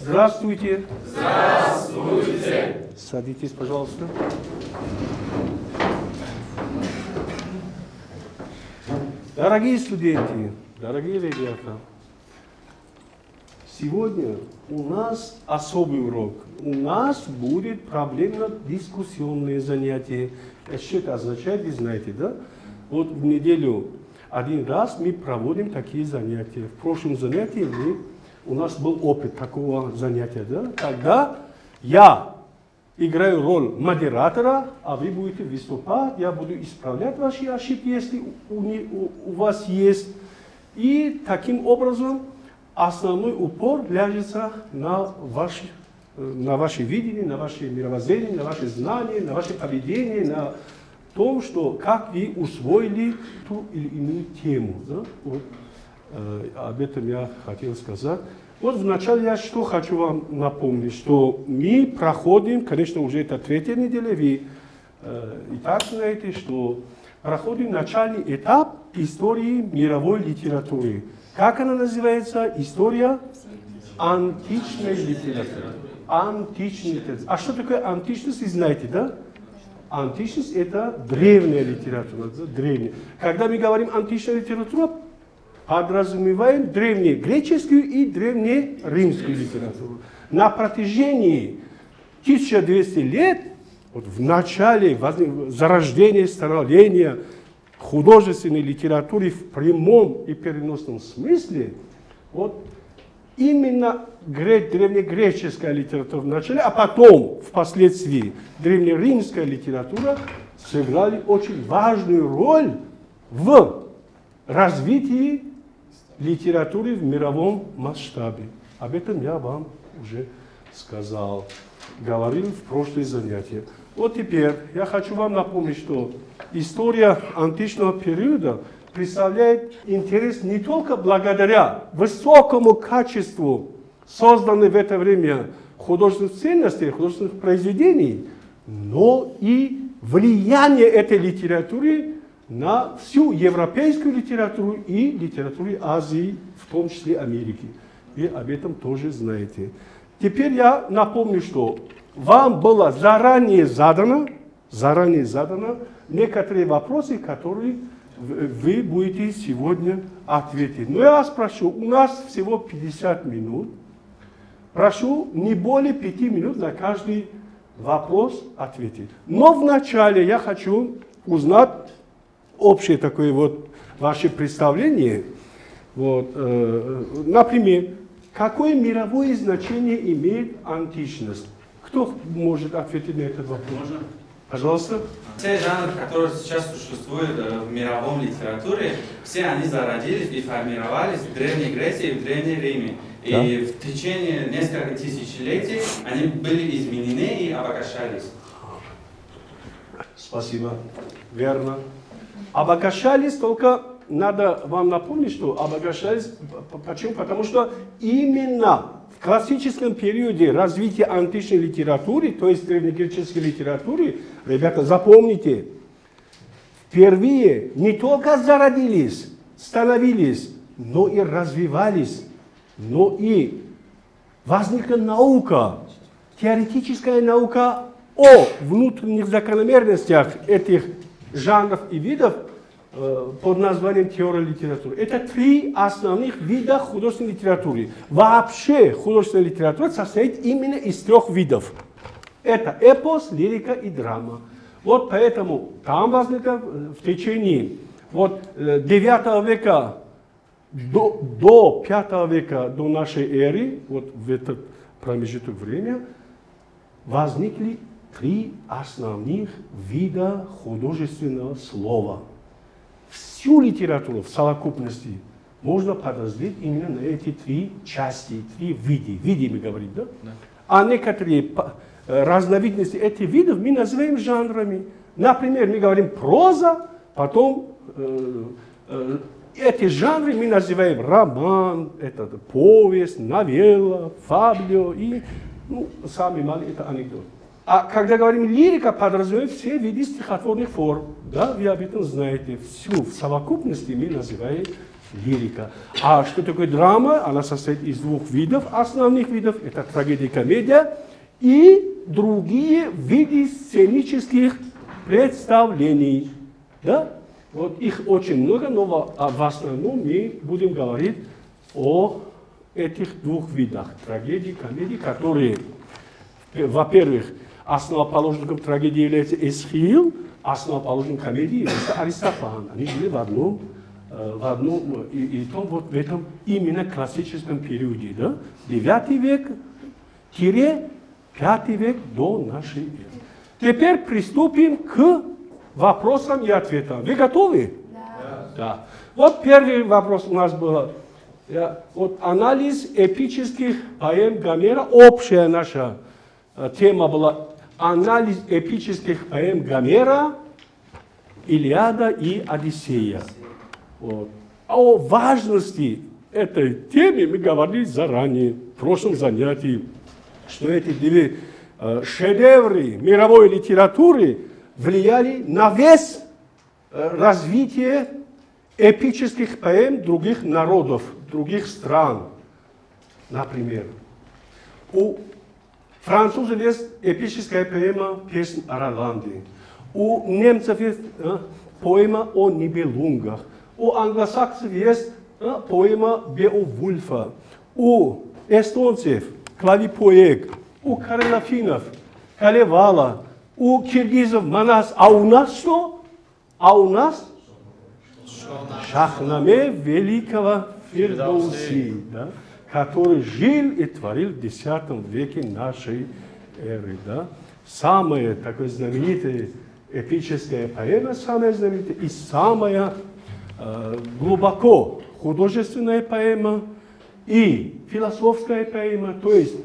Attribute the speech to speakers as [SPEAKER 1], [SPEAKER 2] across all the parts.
[SPEAKER 1] Здравствуйте.
[SPEAKER 2] Здравствуйте.
[SPEAKER 1] Садитесь, пожалуйста. Дорогие студенты, дорогие ребята, сегодня у нас особый урок. У нас будет проблемно-дискуссионные занятия. Что это означает, вы знаете, да? Вот в неделю один раз мы проводим такие занятия. В прошлом занятии у нас был опыт такого занятия, да? Когда я играю роль модератора, а вы будете выступать, я буду исправлять ваши ошибки, если у вас есть. И таким образом основной упор ляжется на ваше видение, на ваше мировоззрение, на ваше знание, на ваше поведение, на том, что как вы усвоили ту или иную тему. Да? Вот, об этом я хотел сказать. Вот вначале я что хочу вам напомнить, что мы проходим, конечно, уже это третья неделя, вы и так знаете, что проходим начальный этап истории мировой литературы. Как она называется? История античной литературы. Античная литература. А что такое античность, вы знаете, да? Античность – это древняя литература. Древняя. Когда мы говорим античная литература, подразумеваем древнегреческую и древнеримскую литературу. На протяжении 1200 лет, вот в начале зарождения, становления художественной литературы в прямом и переносном смысле, вот именно древнегреческая литература в начале, а потом, впоследствии, древнеримская литература сыграли очень важную роль в развитии литературы в мировом масштабе. Об этом я вам уже сказал, говорил в прошлые занятия. Вот теперь я хочу вам напомнить, что история античного периода представляет интерес не только благодаря высокому качеству созданных в это время художественных ценностей, художественных произведений, но и влияние этой литературы на всю европейскую литературу и литературу Азии, в том числе Америки. Вы об этом тоже знаете. Теперь я напомню, что вам было заранее задано некоторые вопросы, которые вы будете сегодня ответить. Но я вас прошу, у нас всего 50 минут. Прошу не более 5 минут на каждый вопрос ответить. Но вначале я хочу узнать общее такое вот ваше представление. Вот, например, какое мировое значение имеет античность? Кто может ответить на этот вопрос?
[SPEAKER 2] Можно?
[SPEAKER 1] Пожалуйста.
[SPEAKER 2] Все жанры, которые сейчас существуют в мировом литературе, все они зародились и формировались в Древней Греции и в Древнем Риме.
[SPEAKER 1] Да.
[SPEAKER 2] И в течение нескольких тысячелетий они были изменены и обогащались.
[SPEAKER 1] Спасибо. Верно. Обогащались, только надо вам напомнить, что обогащались. Почему? Потому что именно в классическом периоде развития античной литературы, то есть древнегреческой литературы, ребята, запомните, впервые не только зародились, становились, но и развивались, но и возникла наука, теоретическая наука о внутренних закономерностях этих жанров и видов под названием теория литературы. Это три основных вида художественной литературы. Вообще художественная литература состоит именно из трех видов. Это эпос, лирика и драма. Вот поэтому там возникло в течение вот, 9 века до 5 века до нашей эры, вот в этот промежуток времени, возникли три основных вида художественного слова. Всю литературу в совокупности можно подразделить именно на эти три части, три вида. Виды мы говорим, да? Да. А некоторые разновидности этих видов мы называем жанрами. Например, мы говорим проза, потом эти жанры мы называем роман, это повесть, новелла, фаблио и, ну, самый малый это анекдот. А когда говорим лирика, подразумеваем все виды стихотворных форм. Да, вы об этом знаете. Всю в совокупности мы называем лирика. А что такое драма? Она состоит из двух видов, основных видов. Это трагедия и комедия. И другие виды сценических представлений. Да? Вот их очень много, но в основном мы будем говорить о этих двух видах. Трагедии и комедии, которые, во-первых, основоположником трагедии является Эсхил, основоположником комедии является Аристофан. Они жили в одном и том, вот в этом именно классическом периоде. Да? 9 век-5 век до нашей эры. Теперь приступим к вопросам и ответам. Вы готовы? Да. Да. Вот первый вопрос у нас был. Вот анализ эпических поэм Гомера. Общая наша тема была анализ эпических поэм Гомера, Илиада и Одиссея. Вот. О важности этой темы мы говорили заранее, в прошлом занятии, что эти две шедевры мировой литературы влияли на весь развитие эпических поэм других народов, других стран. Например, у французов есть эпическая поэма «Песнь о Роланде». У немцев есть поэма о Нибелунгах. У англосаксов есть поэма Беовульфа. У эстонцев Клавипоэк. У карелофинов Калевала. У киргизов Манас. А у нас что? А у нас Шахнаме великого Фирдауси, да, который жил и творил в X веке нашей эры. Да. Самая такая знаменитая эпическая поэма, самая знаменитая и самая глубоко художественная поэма и философская поэма, то есть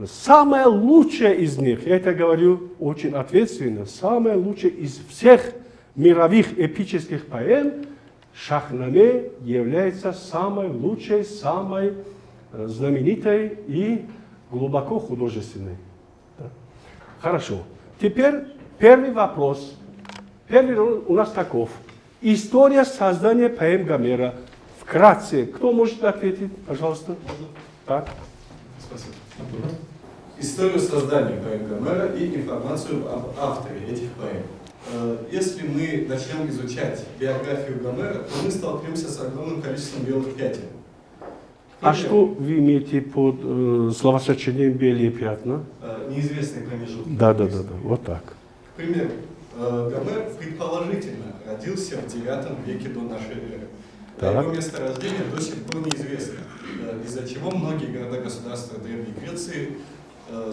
[SPEAKER 1] самая лучшая из них, я это говорю очень ответственно, самая лучшая из всех мировых эпических поэм, Шахнаме является самой лучшей, самой знаменитой и глубоко художественной. Да. Хорошо. Теперь первый вопрос. Первый у нас таков. История создания поэм Гомера. Вкратце. Кто может ответить? Пожалуйста. Так.
[SPEAKER 3] Спасибо. Историю создания поэм Гомера и информацию об авторе этих поэм. Если мы начнем изучать биографию Гомера, то мы столкнемся с огромным количеством белых пятен.
[SPEAKER 1] А что вы имеете под словосочетанием «белые пятна»?
[SPEAKER 3] Неизвестные промежутки.
[SPEAKER 1] Да. Вот так.
[SPEAKER 3] К примеру, Гомер предположительно родился в IX веке до нашей эры. А его месторождение до сих пор неизвестно, из-за чего многие города-государства Древней Греции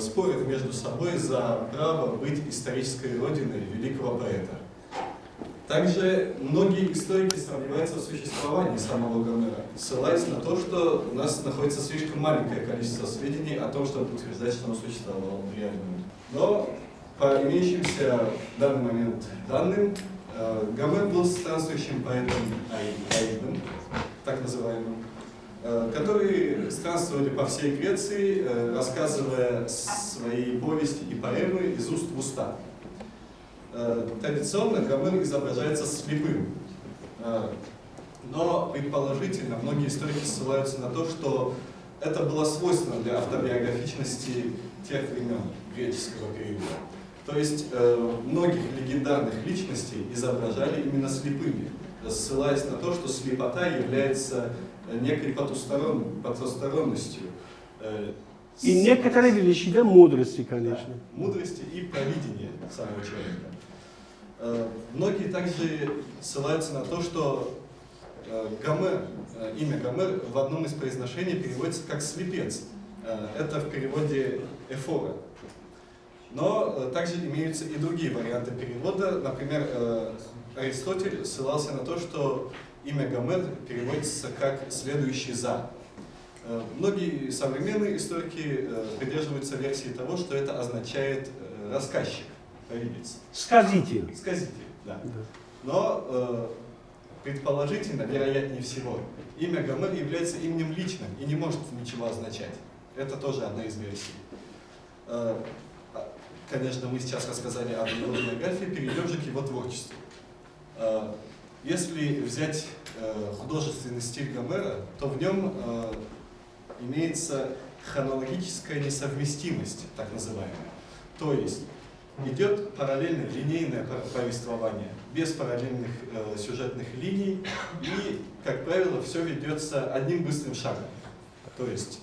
[SPEAKER 3] спорят между собой за право быть исторической родиной великого поэта. Также многие историки сомневаются в существовании самого Гомера, ссылаясь на то, что у нас находится слишком маленькое количество сведений о том, чтобы утверждать, что он существовал в реальном. Но по имеющимся в данный момент данным, Гомер был странствующим поэтом Аидом, так называемым, которые странствовали по всей Греции, рассказывая свои повести и поэмы из уст в уста. Традиционно Гомер изображается слепым, но предположительно многие историки ссылаются на то, что это было свойственно для автобиографичности тех времен греческого периода. То есть многих легендарных личностей изображали именно слепыми, ссылаясь на то, что слепота является некой потусторонностью.
[SPEAKER 1] И некоторые величины мудрости, конечно.
[SPEAKER 3] Да, мудрости и провидения самого человека. Многие также ссылаются на то, что Гомер, имя Гомер в одном из произношений переводится как «слепец». Это в переводе Эфора. Но также имеются и другие варианты перевода. Например, Аристотель ссылался на то, что имя Гомер переводится как «следующий за». Многие современные историки придерживаются версии того, что это означает рассказчик, провидец.
[SPEAKER 1] Сказитель.
[SPEAKER 3] Сказитель, да. Но предположительно, вероятнее всего, имя Гомер является именем личным и не может ничего означать. Это тоже одна из версий. конечно, мы сейчас рассказали об иероглифе, перейдем же к его творчеству. Если взять художественный стиль Гомера, то в нем имеется хронологическая несовместимость, так называемая. То есть идет параллельное линейное повествование, без параллельных сюжетных линий, и, как правило, все ведется одним быстрым шагом. То есть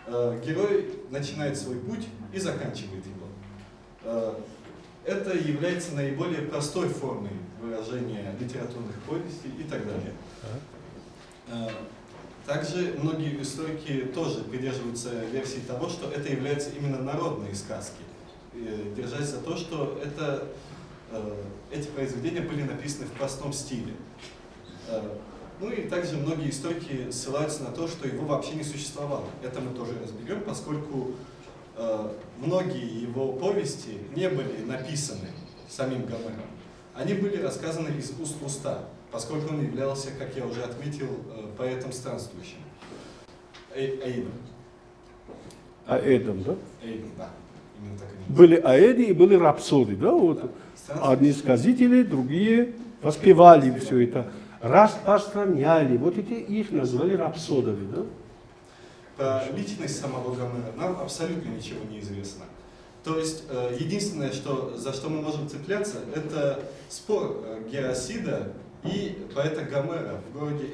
[SPEAKER 3] герой начинает свой путь и заканчивает его. Это является наиболее простой формой выражения литературных повестей и так далее. Также многие историки тоже придерживаются версии того, что это являются именно народные сказки, держась за то, что эти произведения были написаны в простом стиле. Ну и также многие историки ссылаются на то, что его вообще не существовало. Это мы тоже разберем, поскольку многие его повести не были написаны самим Гомером. Они были рассказаны из уст в уста, поскольку он являлся, как я уже отметил, поэтом странствующим. Аидом.
[SPEAKER 1] Аэдом, да?
[SPEAKER 3] Аидом, да. Именно так и
[SPEAKER 1] Были аэды и были рапсоды, да? Вот.
[SPEAKER 3] Да.
[SPEAKER 1] Одни сказители, другие воспевали все это, распространяли. Вот эти их назвали рапсодами, да?
[SPEAKER 3] Про личность самого Гомера нам абсолютно ничего не известно. То есть единственное, за что мы можем цепляться, это спор Герасида и поэта Гомера в городе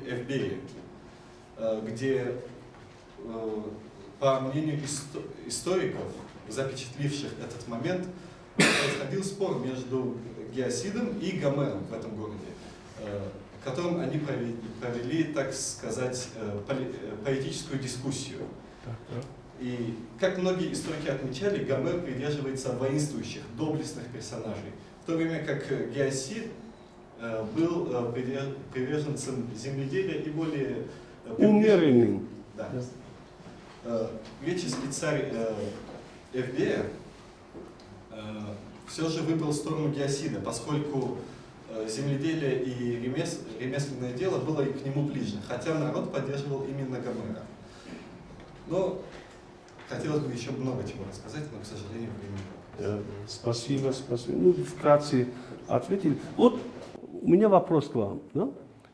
[SPEAKER 3] Эвбее, где, по мнению историков, запечатливших этот момент, происходил спор между Герасидом и Гомером в этом городе, в котором они провели, так сказать, поэтическую дискуссию. И, как многие историки отмечали, Гомер придерживается воинствующих, доблестных персонажей, в то время как Герасид был приверженцем земледелия и более
[SPEAKER 1] умеренным.
[SPEAKER 3] Да. Греческий царь Эвбея все же выбрал сторону Герасида, поскольку земледелие и ремесленное дело было к нему ближе, хотя народ поддерживал именно Гомера. Но хотелось бы еще много чего рассказать, но, к сожалению, времени нет.
[SPEAKER 1] Спасибо, спасибо. Ну, вкратце ответили. Вот у меня вопрос к вам. Да?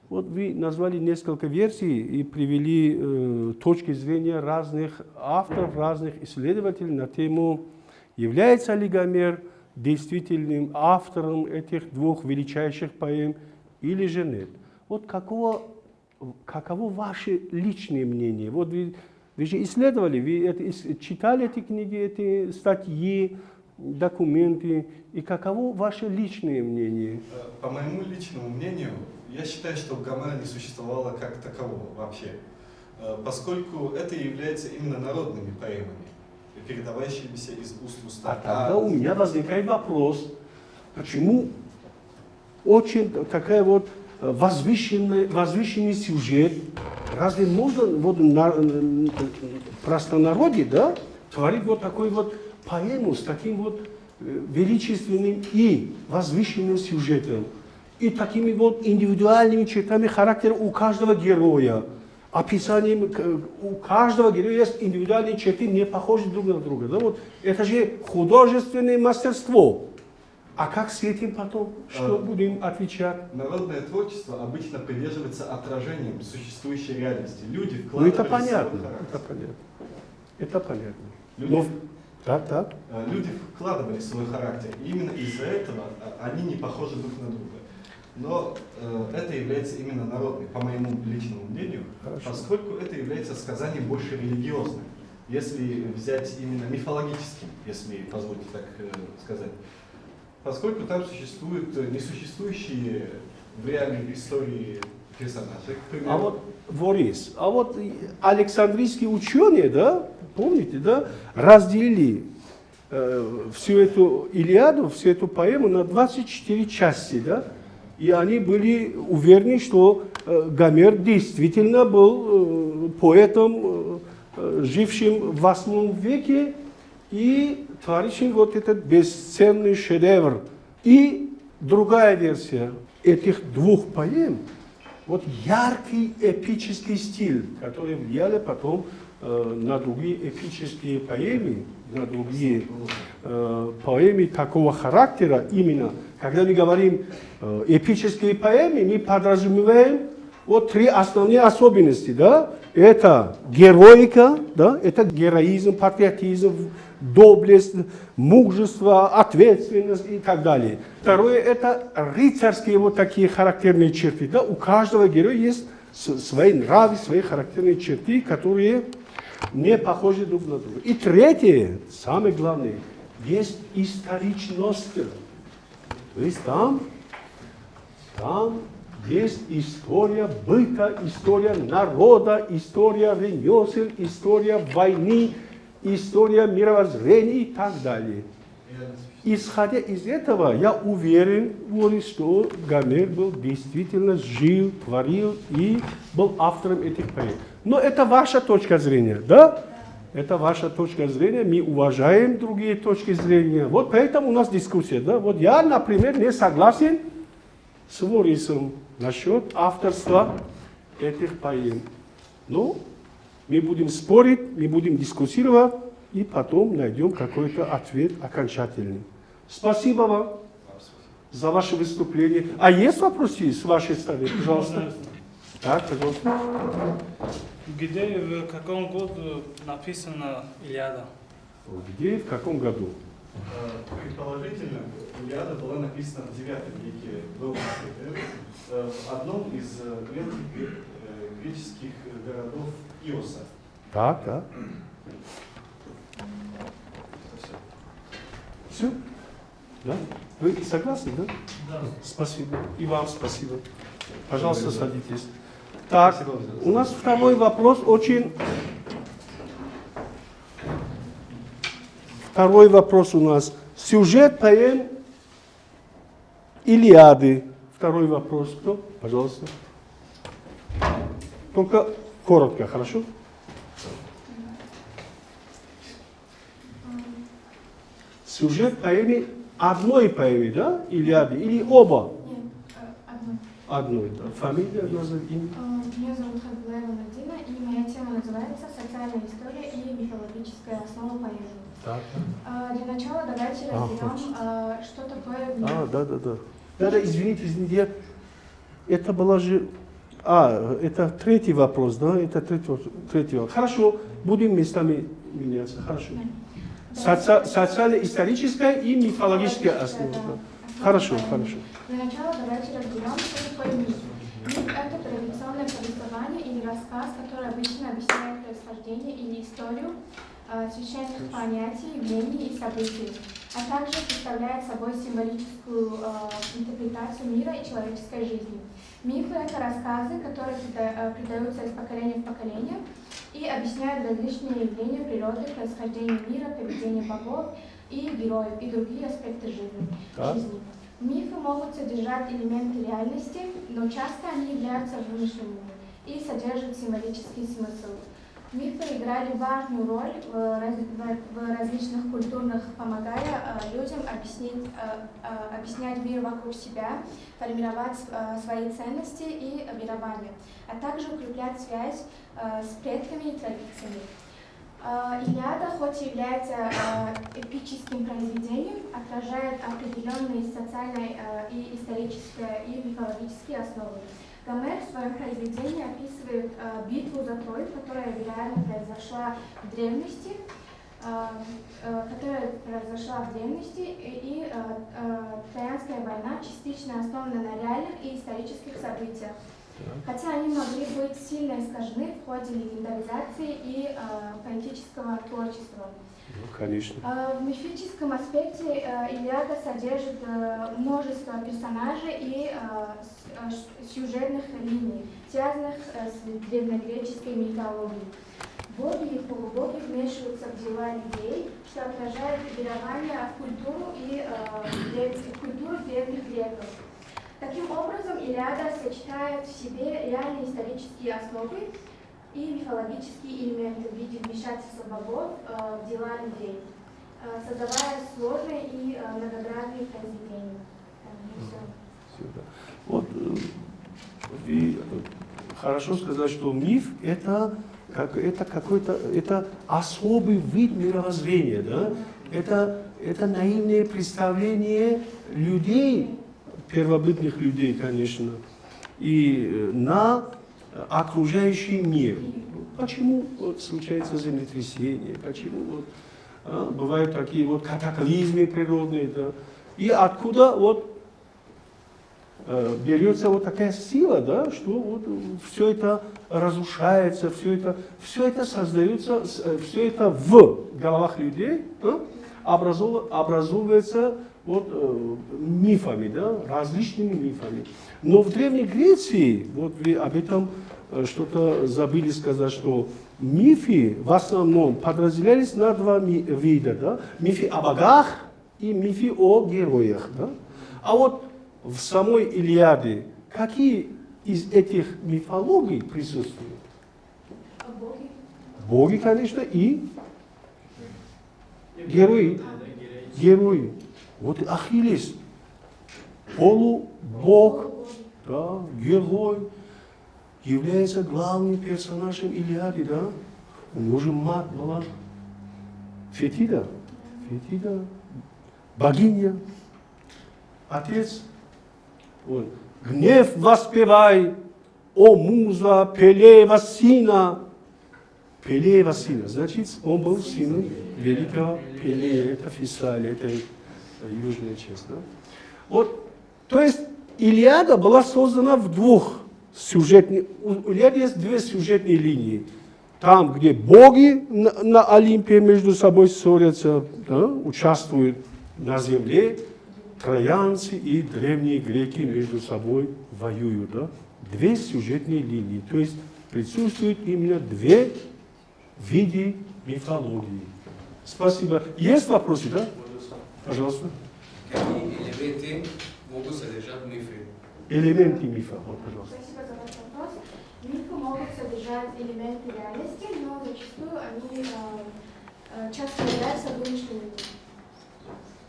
[SPEAKER 1] Вот вы назвали несколько версий и привели точки зрения разных авторов, разных исследователей на тему, является ли Гомер действительным автором этих двух величайших поэм или же нет. Вот каково ваше личное мнение? Вот вы же исследовали, вы читали эти книги, эти статьи, документы, и каково ваше личное мнение?
[SPEAKER 3] По моему личному мнению, я считаю, что Гомера не существовало как такового вообще, поскольку это является именно народными поэмами, передавающимися из уст в уста.
[SPEAKER 1] А тогда у меня возникает вопрос, почему очень такая вот возвышенный сюжет, разве можно вот простонародье, да, творить вот такой вот поэму с таким вот величественным и возвышенным сюжетом, и такими вот индивидуальными чертами характера у каждого героя, описанием, у каждого героя есть индивидуальные черты, не похожи друг на друга. Да? Вот это же художественное мастерство. А как с этим потом? Что будем отвечать?
[SPEAKER 3] Народное творчество обычно придерживается отражением существующей реальности. Люди
[SPEAKER 1] Ну
[SPEAKER 3] вкладывали
[SPEAKER 1] это понятно,
[SPEAKER 3] свой характер.
[SPEAKER 1] это понятно. Это понятно.
[SPEAKER 3] Люди,
[SPEAKER 1] Но, так.
[SPEAKER 3] люди вкладывали свой характер, и именно из-за этого они не похожи друг на друга. Но это является именно народным, по моему личному мнению, поскольку это является сказанием больше религиозным. Если взять именно мифологическим, если позволите так сказать. Поскольку там существуют несуществующие в реальной истории персонажи.
[SPEAKER 1] А вот Борис, Александрийские ученые, да, помните, да, разделили всю эту Илиаду, всю эту поэму на 24 части, да, и они были уверены, что Гомер действительно был поэтом, жившим в 8 веке, и творящим вот этот бесценный шедевр. И другая версия этих двух поэм, вот яркий эпический стиль, который влияли потом на другие эпические поэмы, на другие поэмы такого характера именно. Когда мы говорим эпические поэмы, мы подразумеваем вот три основные особенности. Да? Это героика, да? Это героизм, патриотизм, доблесть, мужество, ответственность и так далее. Второе, это рыцарские вот такие характерные черты. Да? У каждого героя есть свои нравы, свои характерные черты, которые не похожи друг на друга. И третье, самое главное, есть историчность. То есть там есть история быта, история народа, история ремесел, история войны, история мировоззрения и так далее. Исходя из этого, я уверен, что Гомер был действительно жил, творил и был автором этих поэм. Но это ваша точка зрения, да? Это ваша точка зрения, мы уважаем другие точки зрения. Вот поэтому у нас дискуссия, да? Вот я, например, не согласен с Борисом насчет авторства этих поэм. Но мы будем спорить, мы будем дискуссировать, и потом найдем какой-то ответ окончательный. Спасибо вам за ваше выступление. А есть вопросы с вашей стороны? Пожалуйста. Так, пожалуйста.
[SPEAKER 4] Где и в каком году написана Илиада?
[SPEAKER 1] Где и в каком году?
[SPEAKER 3] Предположительно, Илиада была написана в 9 веке до нашей эры в одном из древних греческих городов Иоса.
[SPEAKER 1] Так, да. Все? Да? Вы согласны, да?
[SPEAKER 4] Да.
[SPEAKER 1] Спасибо. И вам спасибо. Пожалуйста, садитесь. Так, у нас второй вопрос очень... Второй вопрос у нас. Сюжет поэм Илиады. Второй вопрос. Кто? Пожалуйста. Только коротко, хорошо? Сюжет поэмы, одной поэмы, да? Илиады, или оба?
[SPEAKER 5] Нет, одно.
[SPEAKER 1] Одной, да. Фамилия, назови, имя?
[SPEAKER 5] Меня зовут Хабилаева Надина, и моя тема называется «Социальная история и мифологическая основа поэмы».
[SPEAKER 1] Так.
[SPEAKER 5] Для начала давайте разберем, что такое миф.
[SPEAKER 1] Да. Да, извините, это была же... это третий вопрос, да? Это третий вопрос. Хорошо, будем местами меняться, хорошо. Социально-историческая и мифологическая основа. Хорошо.
[SPEAKER 5] Для начала давайте разберем, что такое миф. Миф – это традиционное повествование или рассказ, который обычно объясняет происхождение или историю священных понятий, явлений и событий, а также представляет собой символическую интерпретацию мира и человеческой жизни. Мифы – это рассказы, которые передаются из поколения в поколение и объясняют различные явления природы, происхождение мира, поведение богов и героев и другие аспекты жизни. Мифы могут содержать элементы реальности, но часто они являются вымышленными и содержат символический смысл. Мифы играли важную роль в различных культурах, помогая людям объяснять мир вокруг себя, формировать свои ценности и верования, а также укреплять связь с предками и традициями. Илиада, хоть и является эпическим произведением, отражает определенные социальные и исторические и мифологические основы. Гомер в своем произведении описывает битву за Трою, которая реально произошла в древности, и Троянская война частично основана на реальных и исторических событиях. Хотя они могли быть сильно искажены в ходе легендаризации и поэтического творчества.
[SPEAKER 1] Конечно.
[SPEAKER 5] В мифическом аспекте Илиада содержит множество персонажей и сюжетных линий, связанных с древнегреческой мифологией. Боги и полубоги вмешиваются в дела людей, что отражает верование в культуру древних греков. Таким образом, Илиада сочетает в себе реальные исторические основы и мифологические элементы в виде вмешательства богов в дела людей, создавая сложные и многогранные произведения.
[SPEAKER 1] Вот, и хорошо сказать, что миф – это это какой-то, это особый вид мировоззрения, да? Это наивное представление людей, первобытных людей, конечно, и на окружающий мир. Почему вот случается землетрясение, почему вот, бывают такие вот катаклизмы природные, да? И откуда вот берется вот такая сила, да, что вот все это разрушается, все это создается, все это в головах людей, да, образовывается вот, мифами, да, различными мифами. Но в Древней Греции, вот вы об этом что-то забыли сказать, что мифы в основном подразделялись на два вида, да, мифы о богах и мифы о героях. Да. А вот в самой Илиаде какие из этих мифологий присутствуют?
[SPEAKER 5] Боги.
[SPEAKER 1] Боги, конечно, и герои. Герои. Вот Ахиллес, полубог, да, герой, является главным персонажем Илиады, да? У него же мать была Фетида, богиня, отец. Вот. Гнев воспевай, о муза Пелеева сына. Пелеева сына, значит, он был сыном великого Пелея, это Фессалия, это южная часть. Да? Вот, то есть Илиада была создана в двух сюжетных, у Илиады есть две сюжетные линии. Там, где боги на Олимпе между собой ссорятся, да, участвуют на земле, троянцы и древние греки между собой воюют. Да? Две сюжетные линии. То есть присутствуют именно две вида мифологии. Спасибо. Есть вопросы, да? Пожалуйста.
[SPEAKER 6] Какие элементы могут содержать мифы?
[SPEAKER 1] Элементы мифа. Вот, пожалуйста.
[SPEAKER 5] Спасибо за ваш вопрос. Мифы могут содержать элементы реальности, но зачастую они часто являются вымышленными.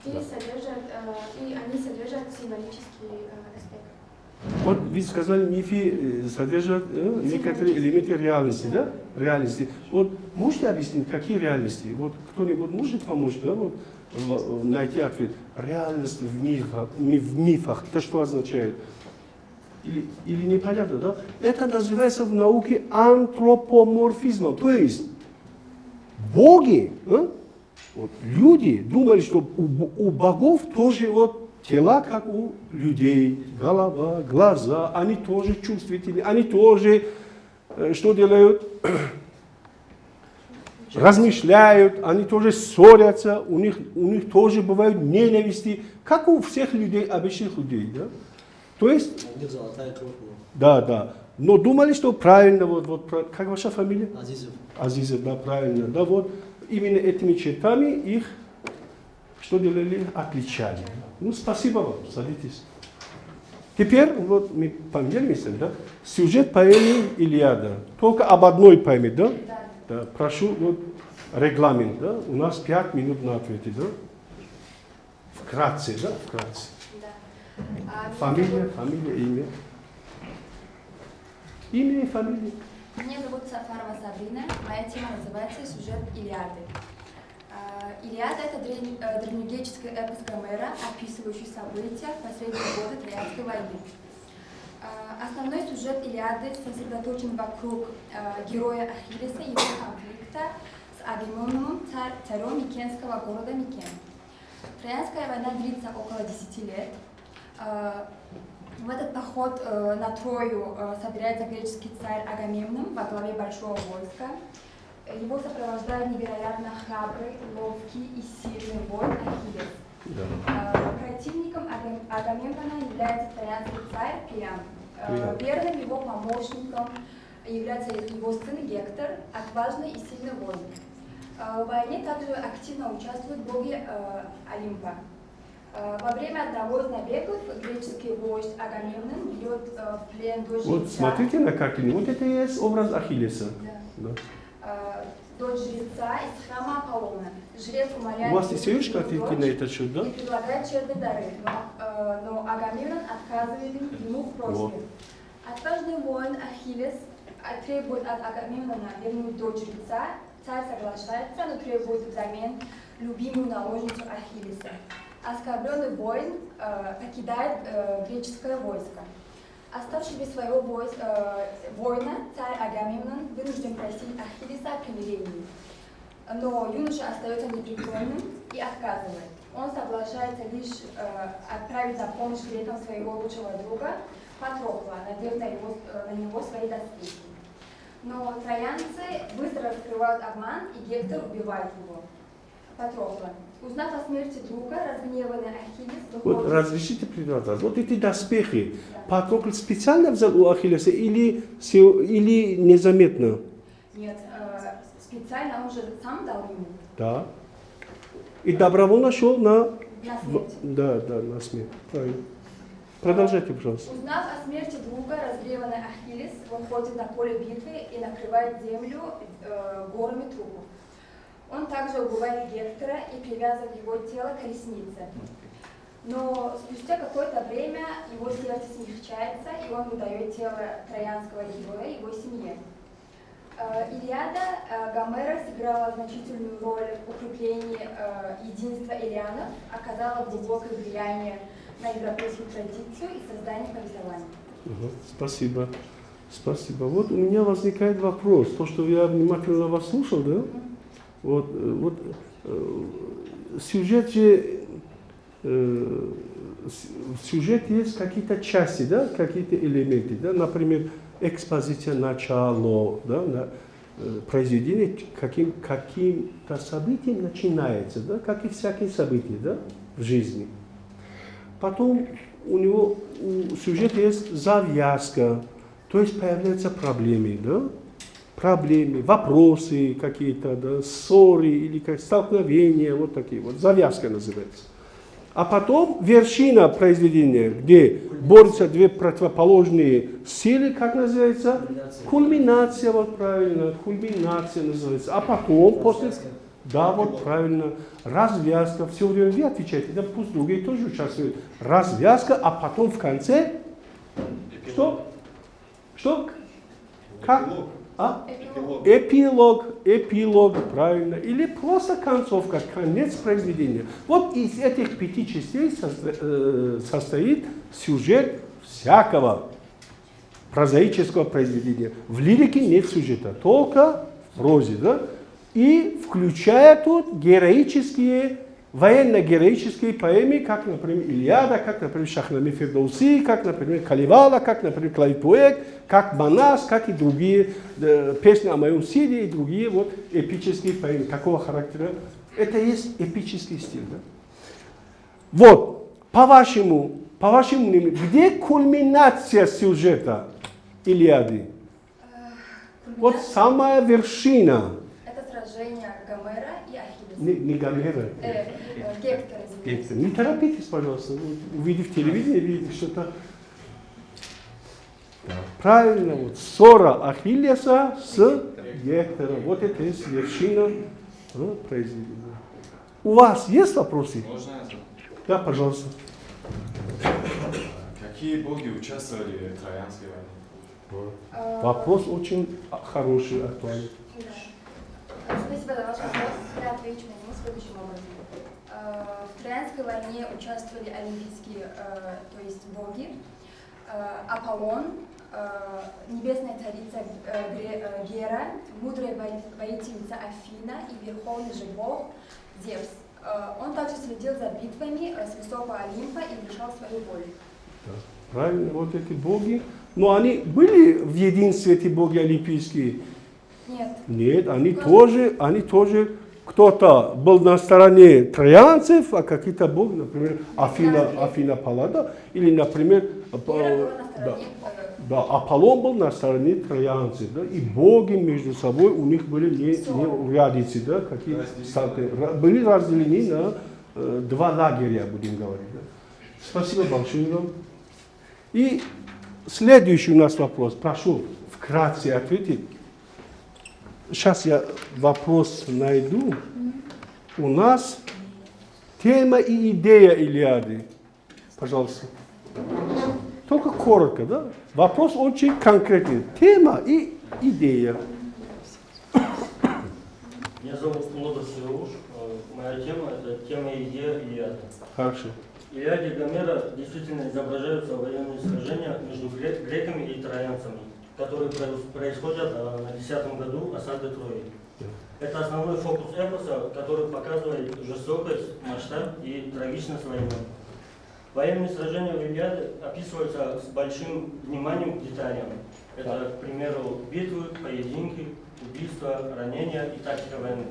[SPEAKER 5] И они содержат символический аспект.
[SPEAKER 1] Вот вы сказали, мифы содержат некоторые элементы реальности, да? Реальности. Вот можете объяснить, какие реальности? Вот кто-нибудь может помочь, да? Вот, найти ответ. Реальность в мифах, это что означает? Или непонятно, да? Это называется в науке антропоморфизмом. То есть боги, вот, люди думали, что у богов тоже вот тела, как у людей, голова, глаза, они тоже чувствительны, они тоже что делают? Размышляют, они тоже ссорятся, у них тоже бывают ненависти, как у всех людей, обычных людей. Да? То есть...
[SPEAKER 7] Золотая кровь.
[SPEAKER 1] Да. Но думали, что правильно, вот, как ваша фамилия?
[SPEAKER 7] Азизов.
[SPEAKER 1] Азизов, да, правильно. Да, вот именно этими чертами их, что делали, отличали. Ну, спасибо вам, садитесь. Теперь, вот мы поменяли местами, да? Сюжет поэмы Илиада. Только об одной поэме, да? Да. Прошу, вот, регламент, да? У нас 5 минут на ответы, да? Вкратце, да? Вкратце.
[SPEAKER 8] Да.
[SPEAKER 1] Фамилия, имя. Имя и фамилия.
[SPEAKER 8] Меня зовут Сафарова Сабрина. Моя тема называется «Сюжет Илиады». Илиада – это древнегреческая эпос Гомера, описывающий события последние годы Троянской войны. Основной сюжет Илиады сосредоточен вокруг героя Ахиллеса и его конфликта с Агамемноном, царем Микенского города Микен. Троянская война длится около 10 лет. В этот поход на Трою собирается греческий царь Агамемнон во главе большого войска. Его сопровождает невероятно храбрый, ловкий и сильный воин Ахиллес. Противником Агамемнона является троянский царь Приам. Верным его помощником является его сын Гектор, отважный и сильный воин. В войне также активно участвуют боги Олимпа. Во время одного из набегов греческий вождь Агамемнон берет в плен дочь жреца.
[SPEAKER 1] Вот смотрите на картине, вот это и есть образ Ахиллеса.
[SPEAKER 8] Да. Дочь жреца из храма Аполлона. Жрец умоляет...
[SPEAKER 1] У вас есть еще картинки на этот счет, да?
[SPEAKER 8] И предлагает черные дары, но Агамемнон отказывает ему в просьбе. Отважный воин Ахиллес требует от Агамемнона вернуть дочь отца. Царь соглашается, но требует взамен любимую наложницу Ахиллеса. Оскорбленный воин покидает греческое войско. Оставшись без своего воина, царь Агамемнон вынужден просить Ахиллеса о примирении. Но юноша остается непреклонным и отказывает. Он соглашается лишь отправить на помощь грекам своего лучшего друга Патрокла, надев на него свои доспехи. Но троянцы быстро раскрывают обман, и Гектор убивает его, Патрокла. Узнав о смерти друга, разгневанный Ахиллес выходит...
[SPEAKER 1] Вот разрешите прерваться. Вот эти доспехи Патрокл специально взял у Ахиллеса или незаметно?
[SPEAKER 8] Нет, специально он же сам дал ему.
[SPEAKER 1] Да. И добровольно шел на...
[SPEAKER 8] На смерть.
[SPEAKER 1] Да, на смерть. Правильно. Продолжайте, пожалуйста.
[SPEAKER 8] Узнав о смерти друга, разгневанный Ахиллес выходит на поле битвы и накрывает землю горами трупов. Он также убивает Гектора и привязывает его тело к колеснице. Но спустя какое-то время его сердце смягчается, и он выдает тело троянского героя его семье. Илиада Гомера сыграла значительную роль в укреплении единства эллинов, оказала глубокое влияние на европейскую традицию и создание повествования.
[SPEAKER 1] Спасибо. Спасибо. Вот у меня возникает вопрос. То, что я внимательно вас слушал, да? Вот сюжет же, в сюжете есть какие-то части, да, какие-то элементы, да, например, экспозиция начала, да, произведение каким-то событием начинается, да, как и всякие события, да, в жизни. Потом у сюжета есть завязка, то есть появляются проблемы, да, проблемы, вопросы какие-то, да, ссоры или как столкновения, вот такие вот, завязка называется. А потом вершина произведения, где борются две противоположные силы, как называется? Кульминация, вот правильно, кульминация называется. А потом, после... Да, вот правильно, развязка, все время вы отвечаете, да, пусть другие тоже участвуют. Развязка, а потом в конце... Что? Что? Как? А? Эпилог, правильно. Или просто концовка, конец произведения. Вот из этих 5 частей состоит сюжет всякого прозаического произведения. В лирике нет сюжета, только в прозе, да? И включая тут героические, военно-героические поэмы, как, например, Илиада, как, например, Шахнаме Фердоуси, как, например, Калевала, как, например, Клавипоэт, как Манас, как и другие песни о моем силе и другие вот эпические поэмы. Какого характера? Это есть эпический стиль. Да? Вот, по-вашему мнению, где кульминация сюжета Илиады? Вот самая вершина.
[SPEAKER 8] Сражение Гомера и Ахиллеса.
[SPEAKER 1] Не Гомера.
[SPEAKER 8] Гектора.
[SPEAKER 1] Не торопитесь, пожалуйста. Увидев телевидение, видите что-то. Да. Правильно, вот ссора Ахиллеса с Гектором. Вот это есть вершина произведения. У вас есть вопросы?
[SPEAKER 7] Можно я?
[SPEAKER 1] Да, пожалуйста.
[SPEAKER 7] Какие боги участвовали в Троянской войне?
[SPEAKER 1] Вопрос очень хороший, актуальный.
[SPEAKER 8] Спасибо за ваш вопрос. Я отвечу на него следующим образом. В Троянской войне участвовали олимпийские, то есть боги, Аполлон, небесная царица Гера, мудрая воительница Афина и верховный же бог Зевс. Он также следил за битвами с высокого Олимпа и решал свою волю.
[SPEAKER 1] Да, правильно, вот эти боги. Но они были в единстве, эти боги олимпийские? Нет, они тоже, кто-то был на стороне троянцев, а какие-то боги, например, Афина Паллада, или, например, Аполлон был на стороне троянцев, да, и боги между собой, у них были не рядицы, да, были разделены на 2 лагеря, будем говорить. Да. Спасибо большое вам. И следующий у нас вопрос, прошу вкратце ответить. Сейчас я вопрос найду. У нас тема и идея Илиады. Пожалуйста. Только коротко, да? Вопрос очень конкретный. Тема и идея.
[SPEAKER 9] Меня зовут Лодов Сируш. Моя тема – это тема идея Илиады.
[SPEAKER 1] Хорошо.
[SPEAKER 9] В Илиаде Гомера действительно изображаются военные сражения между греками и троянцами, которые происходят на 10-м году осады Трои. Это основной фокус эпоса, который показывает жестокость, масштаб и трагичность войны. Военные сражения в Илиаде описываются с большим вниманием к деталям. Это, к примеру, битвы, поединки, убийства, ранения и тактика войны.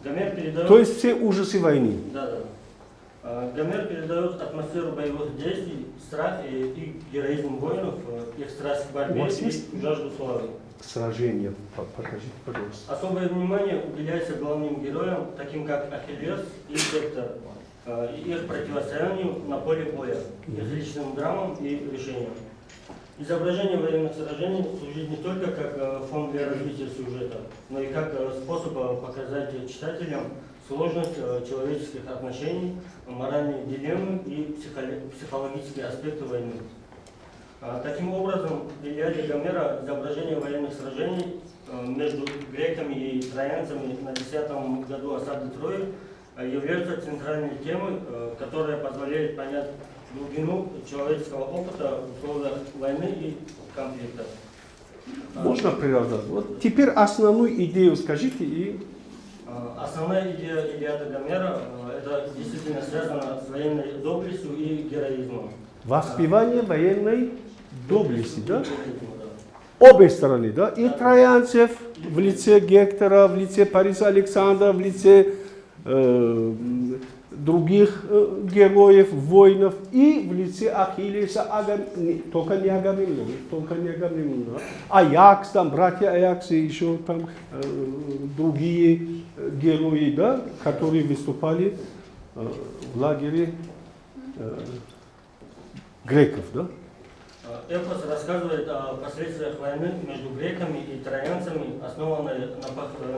[SPEAKER 9] Гомер передает...
[SPEAKER 1] То есть все ужасы войны.
[SPEAKER 9] Да. Гомер передает атмосферу боевых действий, страх и героизм воинов, их страсть к борьбе и жажду славы.
[SPEAKER 1] Сражение, покажите, пожалуйста.
[SPEAKER 9] Особое внимание уделяется главным героям, таким как Ахиллес и Гектор, и их противостоянию на поле боя, их личным драмам и решениям. Изображение военных сражений служит не только как фон для развития сюжета, но и как способ показать читателям сложность человеческих отношений, моральные дилеммы и психологические аспекты войны. Таким образом, в Илиаде Гомера изображение военных сражений между греками и троянцами на 10-м году осады Трои являются центральной темой, которая позволяет понять глубину человеческого опыта в условиях войны и конфликта.
[SPEAKER 1] Можно прервать? Вот теперь основную идею скажите и...
[SPEAKER 9] Основная идея Илиады Гомера это действительно связано с военной доблестью и героизмом.
[SPEAKER 1] Воспевание военной доблести, да? Обе стороны, да? И троянцев в лице Гектора, в лице Париса Александра, в лице других героев, воинов, и в лице Ахиллеса, только не Агамемнона, Аякс, там, братья Аяксы, еще там другие герои, да, которые выступали в лагере греков, да?
[SPEAKER 9] Эпос рассказывает о последствиях войны между греками и троянцами, основанной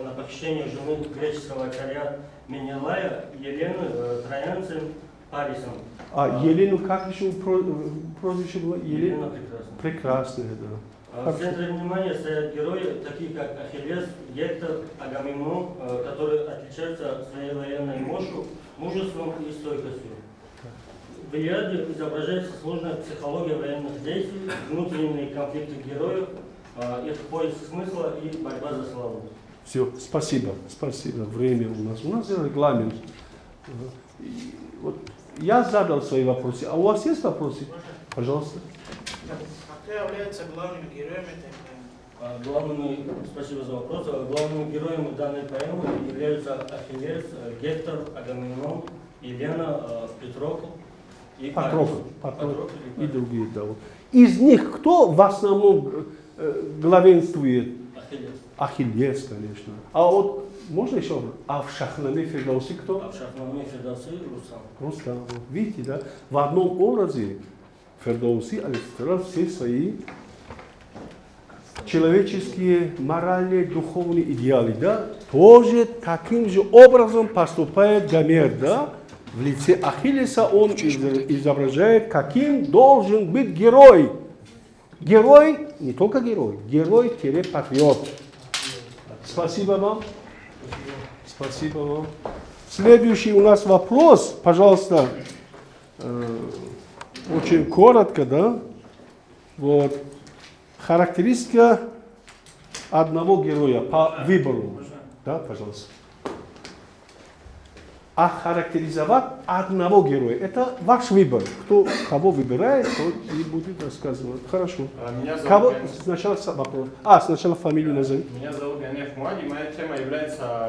[SPEAKER 9] на похищении жены греческого царя Менелая, Елены, троянцем Парисом.
[SPEAKER 1] Елену как еще прозвище было?
[SPEAKER 9] Елена
[SPEAKER 1] Прекрасная, да.
[SPEAKER 9] В центре внимания стоят герои, такие как Ахиллес, Гектор, Агамемнон, которые отличаются своей военной мощью, мужеством и стойкостью. В Илиаде изображается сложная психология военных действий, внутренние конфликты героев, их поиск смысла и борьба за славу.
[SPEAKER 1] Все, спасибо, время у нас регламент. Вот, я задал свои вопросы, а у вас есть вопросы? Пожалуйста.
[SPEAKER 4] А кто является главными героями этой
[SPEAKER 9] поэмы? Спасибо за вопрос. Главными героями данной поэмы являются Ахиллес, Гектор, Агамемнон, Елена, Патрокл и другие. Да. Из них кто в основном главенствует? Ахиллес, конечно. А вот можно еще? А в Шахнаме Фердауси кто? А в Шахнаме Фердауси Рустам.
[SPEAKER 1] Видите, да? В одном образе Фердауси олицетворял все свои человеческие, моральные, духовные идеалы, да? Тоже таким же образом поступает Гомер, да? В лице Ахиллеса он изображает, каким должен быть герой. Герой, не только герой, герой-патриот. Спасибо вам. Спасибо вам. Следующий у нас вопрос, пожалуйста, очень коротко, да? Вот. Характеристика одного героя по выбору. Да, пожалуйста. Охарактеризовать одного героя. Это ваш выбор. Кто кого выбирает, тот и будет рассказывать. Хорошо.
[SPEAKER 7] Меня зовут
[SPEAKER 1] кого? Сначала вопрос. Сначала фамилию назови.
[SPEAKER 7] Меня зовут Ганеф Муади. Моя тема является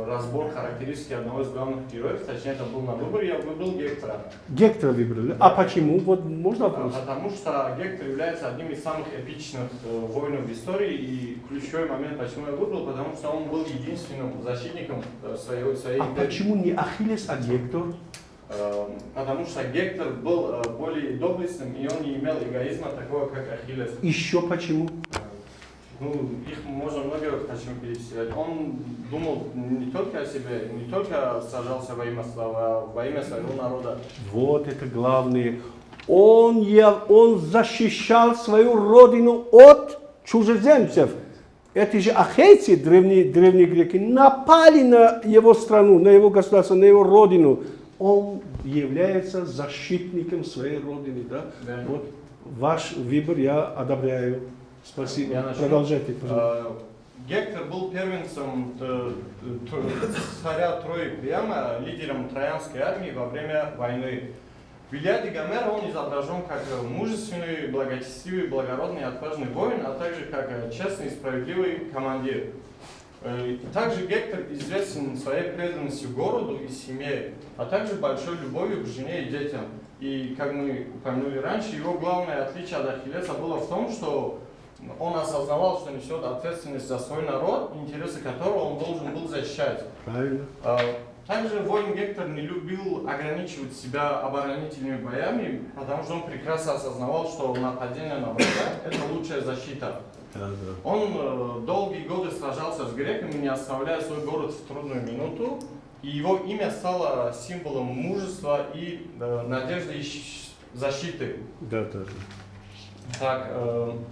[SPEAKER 7] разбор характеристики одного из главных героев. Точнее, это был на выбор. Я выбрал Гектора.
[SPEAKER 1] Гектора выбрали. А почему? Вот можно вопрос?
[SPEAKER 7] Потому что Гектор является одним из самых эпичных воинов в истории. И ключевой момент, почему я выбрал, потому что он был единственным защитником своей империи.
[SPEAKER 1] Почему не Ахиллес, а Гектор?
[SPEAKER 7] Потому что Гектор был более доблестным, и он не имел эгоизма такого, как Ахиллес.
[SPEAKER 1] Еще почему?
[SPEAKER 7] Их можно много почему перечислять. Он думал не только о себе, не только сражался во имя славы, а во имя своего народа.
[SPEAKER 1] Вот это главное. Он защищал свою родину от чужеземцев. Эти же ахейцы, древние греки, напали на его страну, на его государство, на его родину. Он является защитником своей родины. Да?
[SPEAKER 7] Да.
[SPEAKER 1] Вот ваш выбор я одобряю. Спасибо. Продолжайте, пожалуйста.
[SPEAKER 7] Гектор был первенцем царя Трои Приама, лидером Троянской армии во время войны. В Илиаде Гомера он изображен как мужественный, благочестивый, благородный, отважный воин, а также как честный и справедливый командир. Также Гектор известен своей преданностью городу и семье, а также большой любовью к жене и детям. И, как мы упомянули раньше, его главное отличие от Ахиллеса было в том, что он осознавал, что несет ответственность за свой народ, интересы которого он должен был защищать.
[SPEAKER 1] Правильно.
[SPEAKER 7] Также воин Гектор не любил ограничивать себя оборонительными боями, потому что он прекрасно осознавал, что нападение на врага – это лучшая защита. Он долгие годы сражался с греками, не оставляя свой город в трудную минуту, и его имя стало символом мужества и надежды и защиты.
[SPEAKER 1] Да, да.
[SPEAKER 7] Так,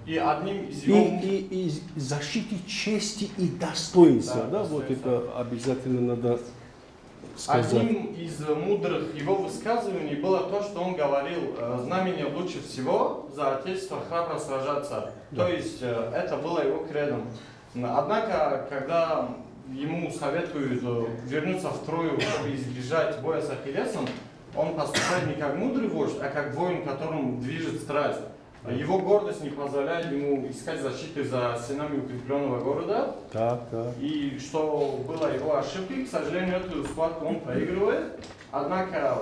[SPEAKER 7] и одним из его...
[SPEAKER 1] И защиты чести и достоинства, да, вот это обязательно надо сказать.
[SPEAKER 7] Одним из мудрых его высказываний было то, что он говорил: знамение лучше всего, за отечество храбро сражаться. Да. То есть это было его кредом. Однако, когда ему советуют вернуться в Трою, чтобы избежать боя с Ахиллесом, он поступает не как мудрый вождь, а как воин, которым движет страсть. Его гордость не позволяет ему искать защиты за стенами укрепленного города.
[SPEAKER 1] Так.
[SPEAKER 7] И что было его ошибкой, к сожалению, эту схватку он проигрывает. Однако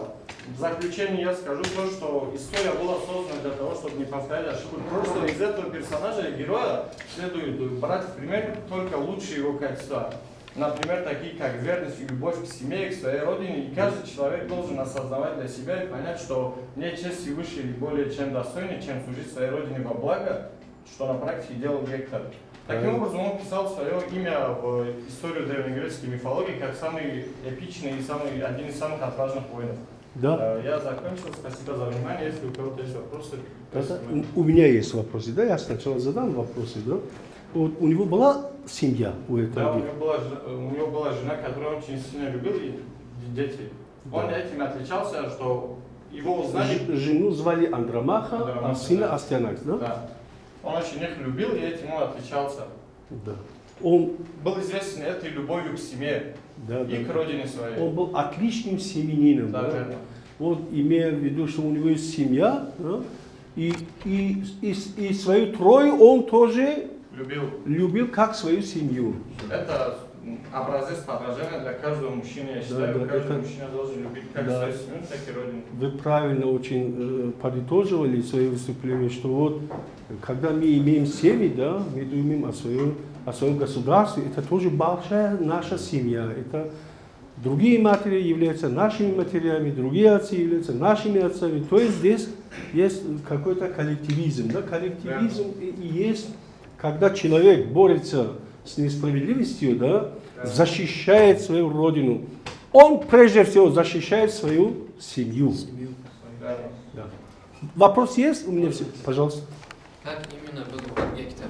[SPEAKER 7] в заключение я скажу то, что история была создана для того, чтобы не повторять ошибок. Просто из этого персонажа и героя следует брать в пример только лучшие его качества. Например, такие как верность и любовь к семье и к своей родине. И каждый человек должен осознавать для себя и понять, что нет чести выше или более чем достойнее, чем служить своей родине во благо, что на практике делал Гектор. Таким образом, он писал свое имя в историю древнегреческой мифологии как самый эпичный и один из самых отважных воинов.
[SPEAKER 1] Да.
[SPEAKER 7] Я закончил. Спасибо за внимание. Если у кого-то есть вопросы.
[SPEAKER 1] У меня есть вопросы. Да, я сначала задам вопросы. Да? Вот у него была семья у этого?
[SPEAKER 7] Да, у него была жена, которую он очень сильно любил, и дети. Да. Он этим отличался, что его узнали...
[SPEAKER 1] Жену звали Андромаха, а сына Астианакс, да?
[SPEAKER 7] Да. Он очень их любил, и этим он отличался.
[SPEAKER 1] Да. Он
[SPEAKER 7] был известен этой любовью к семье и к родине своей.
[SPEAKER 1] Он был отличным семьянином.
[SPEAKER 7] Да, верно.
[SPEAKER 1] Вот имея в виду, что у него есть семья, да? и свою Трою он тоже любил как свою семью.
[SPEAKER 7] Это образец подражания для каждого мужчины. Я считаю, каждый мужчина должен любить как свою семью, так и родину.
[SPEAKER 1] Вы правильно очень подытоживали свое выступление, что вот когда мы имеем семьи, да, мы думаем о своем государстве, это тоже большая наша семья. Это другие матери являются нашими матерями, другие отцы являются нашими отцами. То есть здесь есть какой-то коллективизм. Да? Коллективизм и есть, когда человек борется с несправедливостью, да, защищает свою родину. Он прежде всего защищает свою семью. Да. Вопрос есть у меня? Пожалуйста.
[SPEAKER 6] Как именно был убит Гектор?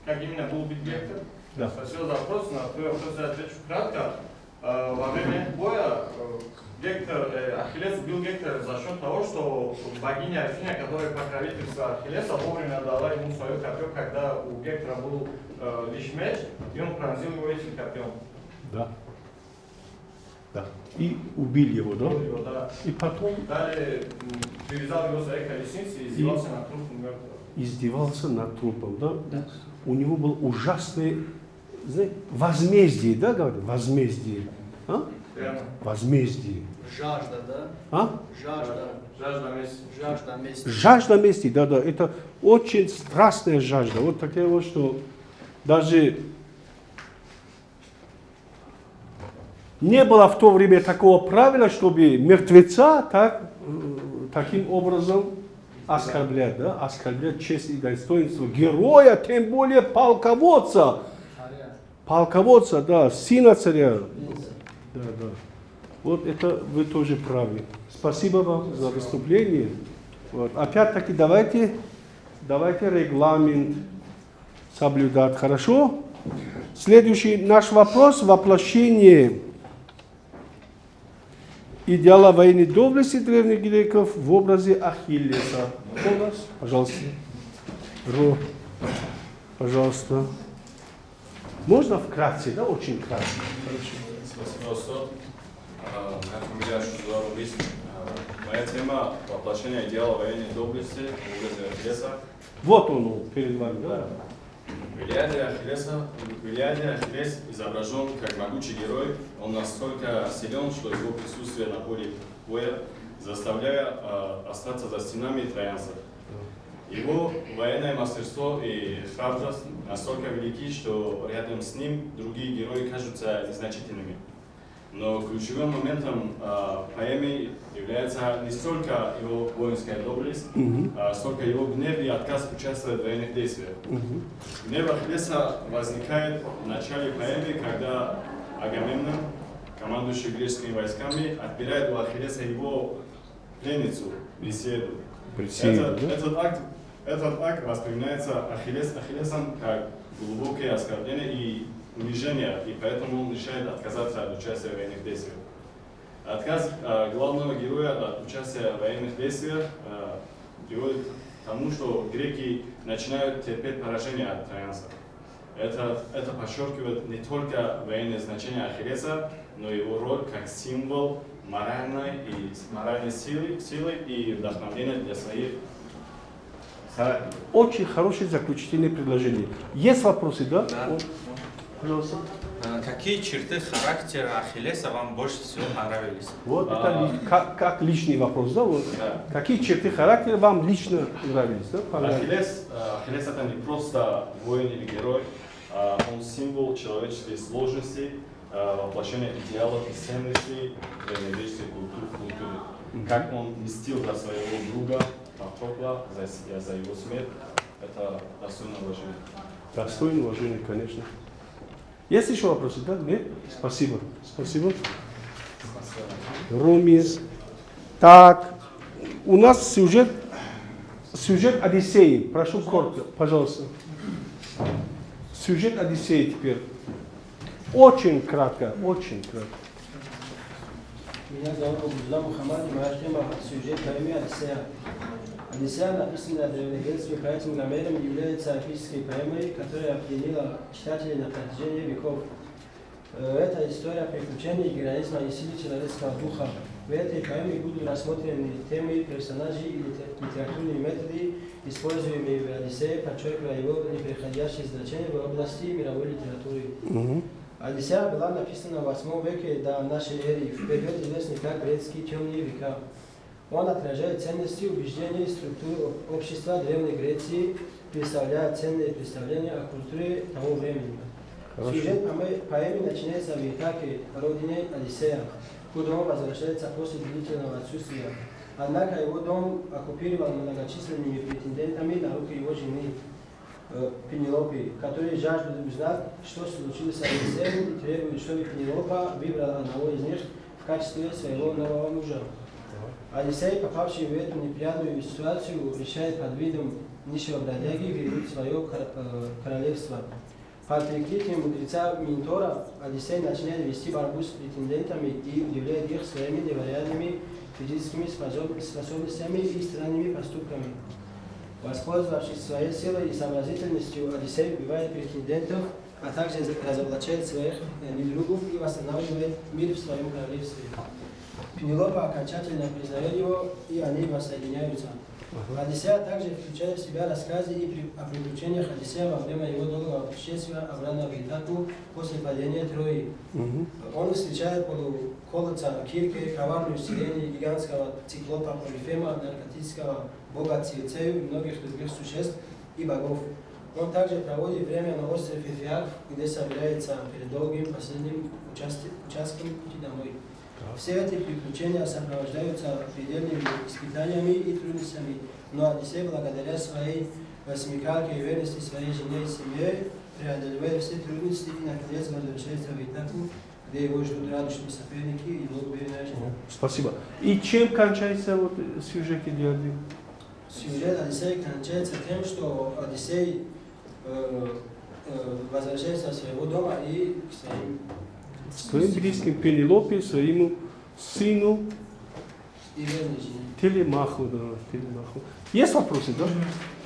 [SPEAKER 7] Как именно был убит Гектор?
[SPEAKER 1] Да.
[SPEAKER 7] Спасибо за вопрос. На твой вопрос я отвечу кратко. Во время боя Ахиллес убил Гектора за счет того, что богиня Афина, которая покровительствовала Ахиллеса, вовремя дала ему свое копье, когда у Гектора был лишь меч, и он пронзил его этим копьем.
[SPEAKER 1] Да. Да. И убил его, да?
[SPEAKER 7] Убил его, да.
[SPEAKER 1] И потом...
[SPEAKER 7] Далее привязал его к своей колеснице и издевался над трупом мертвого.
[SPEAKER 1] Издевался над трупом, да? Да. У него был ужасный, знаете, возмездие, да, говорят? Возмездие. А?
[SPEAKER 7] Верно.
[SPEAKER 1] Возмездие.
[SPEAKER 10] Жажда, да?
[SPEAKER 1] А?
[SPEAKER 7] Жажда мести.
[SPEAKER 10] Жажда мести.
[SPEAKER 1] Жажда мести, да. Это очень страстная жажда. Вот такая вот, что даже не было в то время такого правила, чтобы мертвеца таким образом оскорблять, да? Оскорблять честь и достоинство героя, тем более полководца. Полководца, да, сына царя. Да. Вот это вы тоже правы. Спасибо вам за выступление. Вот. Опять-таки давайте регламент. соблюдать. Хорошо? Следующий наш вопрос – воплощение идеала военной доблести древних греков в образе Ахиллеса. Образ, пожалуйста. Пожалуйста. Можно вкратце, да? Очень кратко.
[SPEAKER 11] Спасибо, моя фамилия Шузуар Улис. Моя тема – воплощение идеала военной доблести в образе Ахиллеса.
[SPEAKER 1] Вот он перед вами, да?
[SPEAKER 11] В Илиаде Ахиллес изображен как могучий герой. Он настолько силен, что его присутствие на поле боя заставляет остаться за стенами троянцев. Его военное мастерство и храбрость настолько велики, что рядом с ним другие герои кажутся незначительными. Но ключевым моментом поэмы является не столько его воинская доблесть, сколько его гнев и отказ участвовать в военных действиях. Гнев Ахиллеса возникает в начале поэмы, когда Агамемнон, командующий греческими войсками, отбирает у Ахиллеса его пленницу Брисиду. Этот акт воспринимается Ахиллесом как глубокое оскорбление и унижение, и поэтому он решает отказаться от участия в военных действиях. Отказ главного героя от участия в военных действиях приводит к тому, что греки начинают терпеть поражение от троянцев. Это подчеркивает не только военное значение Ахиллеса, но и его роль как символ моральной силы и вдохновения для своих соратников.
[SPEAKER 1] Очень хорошее заключительное предложение. Есть вопросы, да?
[SPEAKER 2] Да.
[SPEAKER 1] Пожалуйста.
[SPEAKER 2] Какие черты характера Ахиллеса вам больше всего понравились?
[SPEAKER 1] Вот это как личный вопрос, да? Вот.
[SPEAKER 11] Да.
[SPEAKER 1] Какие черты характера вам лично нравились, да?
[SPEAKER 11] Ахиллес это не просто воин или герой, он символ человеческой сложности, воплощение идеалов и ценностей древнегреческой культуры. Как он мстил за своего друга Патрокла, за его смерть, это достойно уважения.
[SPEAKER 1] Достойно уважения, конечно. Есть еще вопросы, да? Нет? Спасибо. Спасибо. Румис. Так, у нас сюжет Одиссеи. Прошу коротко, пожалуйста. Сюжет Одиссеи теперь. Очень кратко, очень кратко.
[SPEAKER 12] Меня зовут Абдулла Мухаммад, и моя тема сюжет поэмы Одиссея. Одиссея, написанная древнегреческим поэтом Гомером, является эпической поэмой, которая определила читателей на протяжении веков. Это история приключений, героизма и силы человеческого духа. В этой поэме будут рассмотрены темы, персонажи и литературные методы, используемые в Одиссее, подчеркивая его непреходящее значение в области мировой литературы. Одиссея была написана в 8 веке до нашей эры, в период известный как грецкие темные века. Он отражает ценности, убеждения и структуру общества Древней Греции, представляя ценные представления о культуре того времени. Сюжет поэмы начинается в Итаке, родине Одиссея, куда он возвращается после длительного отсутствия. Однако его дом оккупирован многочисленными претендентами на руки его жены Пенелопы, которые жаждут узнать, что случилось с Одиссеем, и требуют, чтобы Пенелопа выбрала одного из них в качестве своего нового мужа. Одиссей, попавший в эту неприятную ситуацию, решает под видом нищего бродяги вернуть свое королевство. Под прикрытием мудреца Минтора Одиссей начинает вести борьбу с претендентами и удивляет их своими невероятными физическими способностями и странными поступками. Воспользовавшись своей силой и сообразительностью, Одиссей убивает претендентов, а также разоблачает своих недругов и восстанавливает мир в своем королевстве. Пенелопа окончательно признает его, и они воссоединяются. Одиссея также включает в себя рассказы о приключениях Одиссея во время его долгого путешествия обратно в Итаку после падения Трои. Он встречает полуколодца Кирке, коварную Сирене, гигантского циклопа Полифема, наркотического бога Цирцею и многих других существ и богов. Он также проводит время на острове Фифиак, где собирается перед долгим последним участком пути домой. Все эти приключения сопровождаются предельными испытаниями и трудностями, но Одиссей, благодаря своей смекалке и верности своей жене и семье, преодолевает все трудности и, наконец, возвращается в Итаку, где его ждут радушные соперники и долговерная жена.
[SPEAKER 1] Спасибо. И чем кончается сюжет идеальный?
[SPEAKER 12] Сюжет Одиссея кончается тем, что Одиссей возвращается в своего дома и к
[SPEAKER 1] своим близким Пенелопе, своему сыну
[SPEAKER 12] и верной жене.
[SPEAKER 1] Телемаху, да, Телемаху. Есть вопросы, да?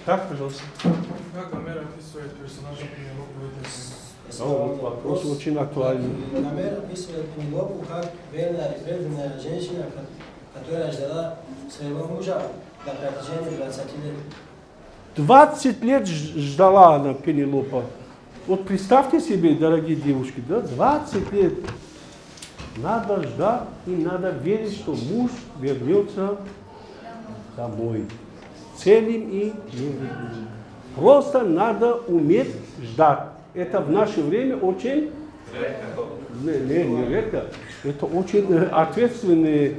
[SPEAKER 1] Так, пожалуйста.
[SPEAKER 13] Как Гомер описывает персонажа Пенелопы в этой книге?
[SPEAKER 1] Вот вопрос очень актуальный.
[SPEAKER 12] Гомер описывает Пенелопу как верная и преданная женщина, которая ждала своего мужа на протяжении 20 лет.
[SPEAKER 1] 20 лет ждала она Пенелопа. Вот представьте себе, дорогие девушки, да, 20 лет. Надо ждать и надо верить, что муж вернется домой. Целым и невредимым. Просто надо уметь ждать. Это в наше время очень... Не редко. Это очень ответственный,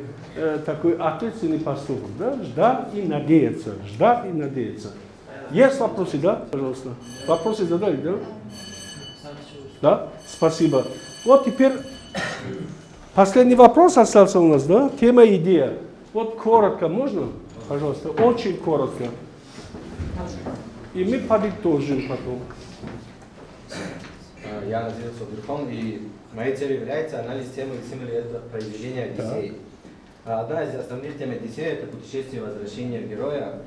[SPEAKER 1] такой ответственный поступок. Да? Ждать и надеяться. Ждать и надеяться. Есть вопросы, да? Пожалуйста. Вопросы задали, да? Да? Спасибо. Вот теперь последний вопрос остался у нас, да? Тема идея. Вот коротко можно? Пожалуйста, очень коротко. И мы подытожим потом.
[SPEAKER 14] Я Назир Собирхон, и моей целью является анализ темы произведения «Одиссей». Одна из основных тем «Одиссея» — это путешествие и возвращение героя.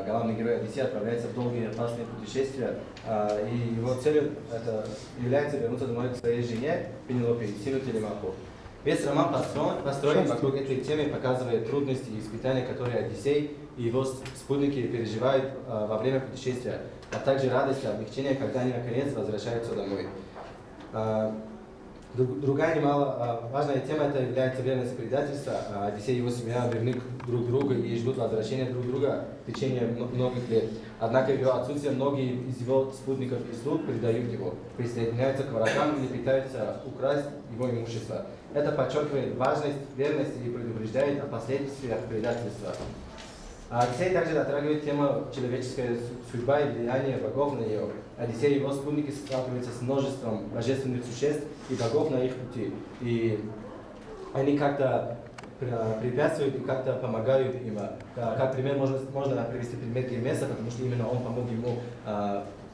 [SPEAKER 14] Главный герой Одиссея отправляется в долгие и опасные путешествия, и его целью это является вернуться домой к своей жене Пенелопе и сыну Телемаху. Весь роман построен вокруг этой темы, показывая трудности и испытания, которые Одиссей и его спутники переживают во время путешествия, а также радость и облегчение, когда они наконец возвращаются домой. Другая немало важная тема это является верность и предательство. Одиссей и его семья верны друг другу и ждут возвращения друг друга в течение многих лет. Однако в его отсутствие многие из его спутников и слуг предают его, присоединяются к врагам или пытаются украсть его имущество. Это подчеркивает важность верности и предупреждает о последствиях предательства. Одиссей также затрагивает тему человеческой судьбы и влияния богов на нее. Одиссей и его спутники сталкиваются с множеством божественных существ и богов на их пути. И они как-то препятствуют и как-то помогают им. Как пример можно привести пример Гермеса, потому что именно он помог ему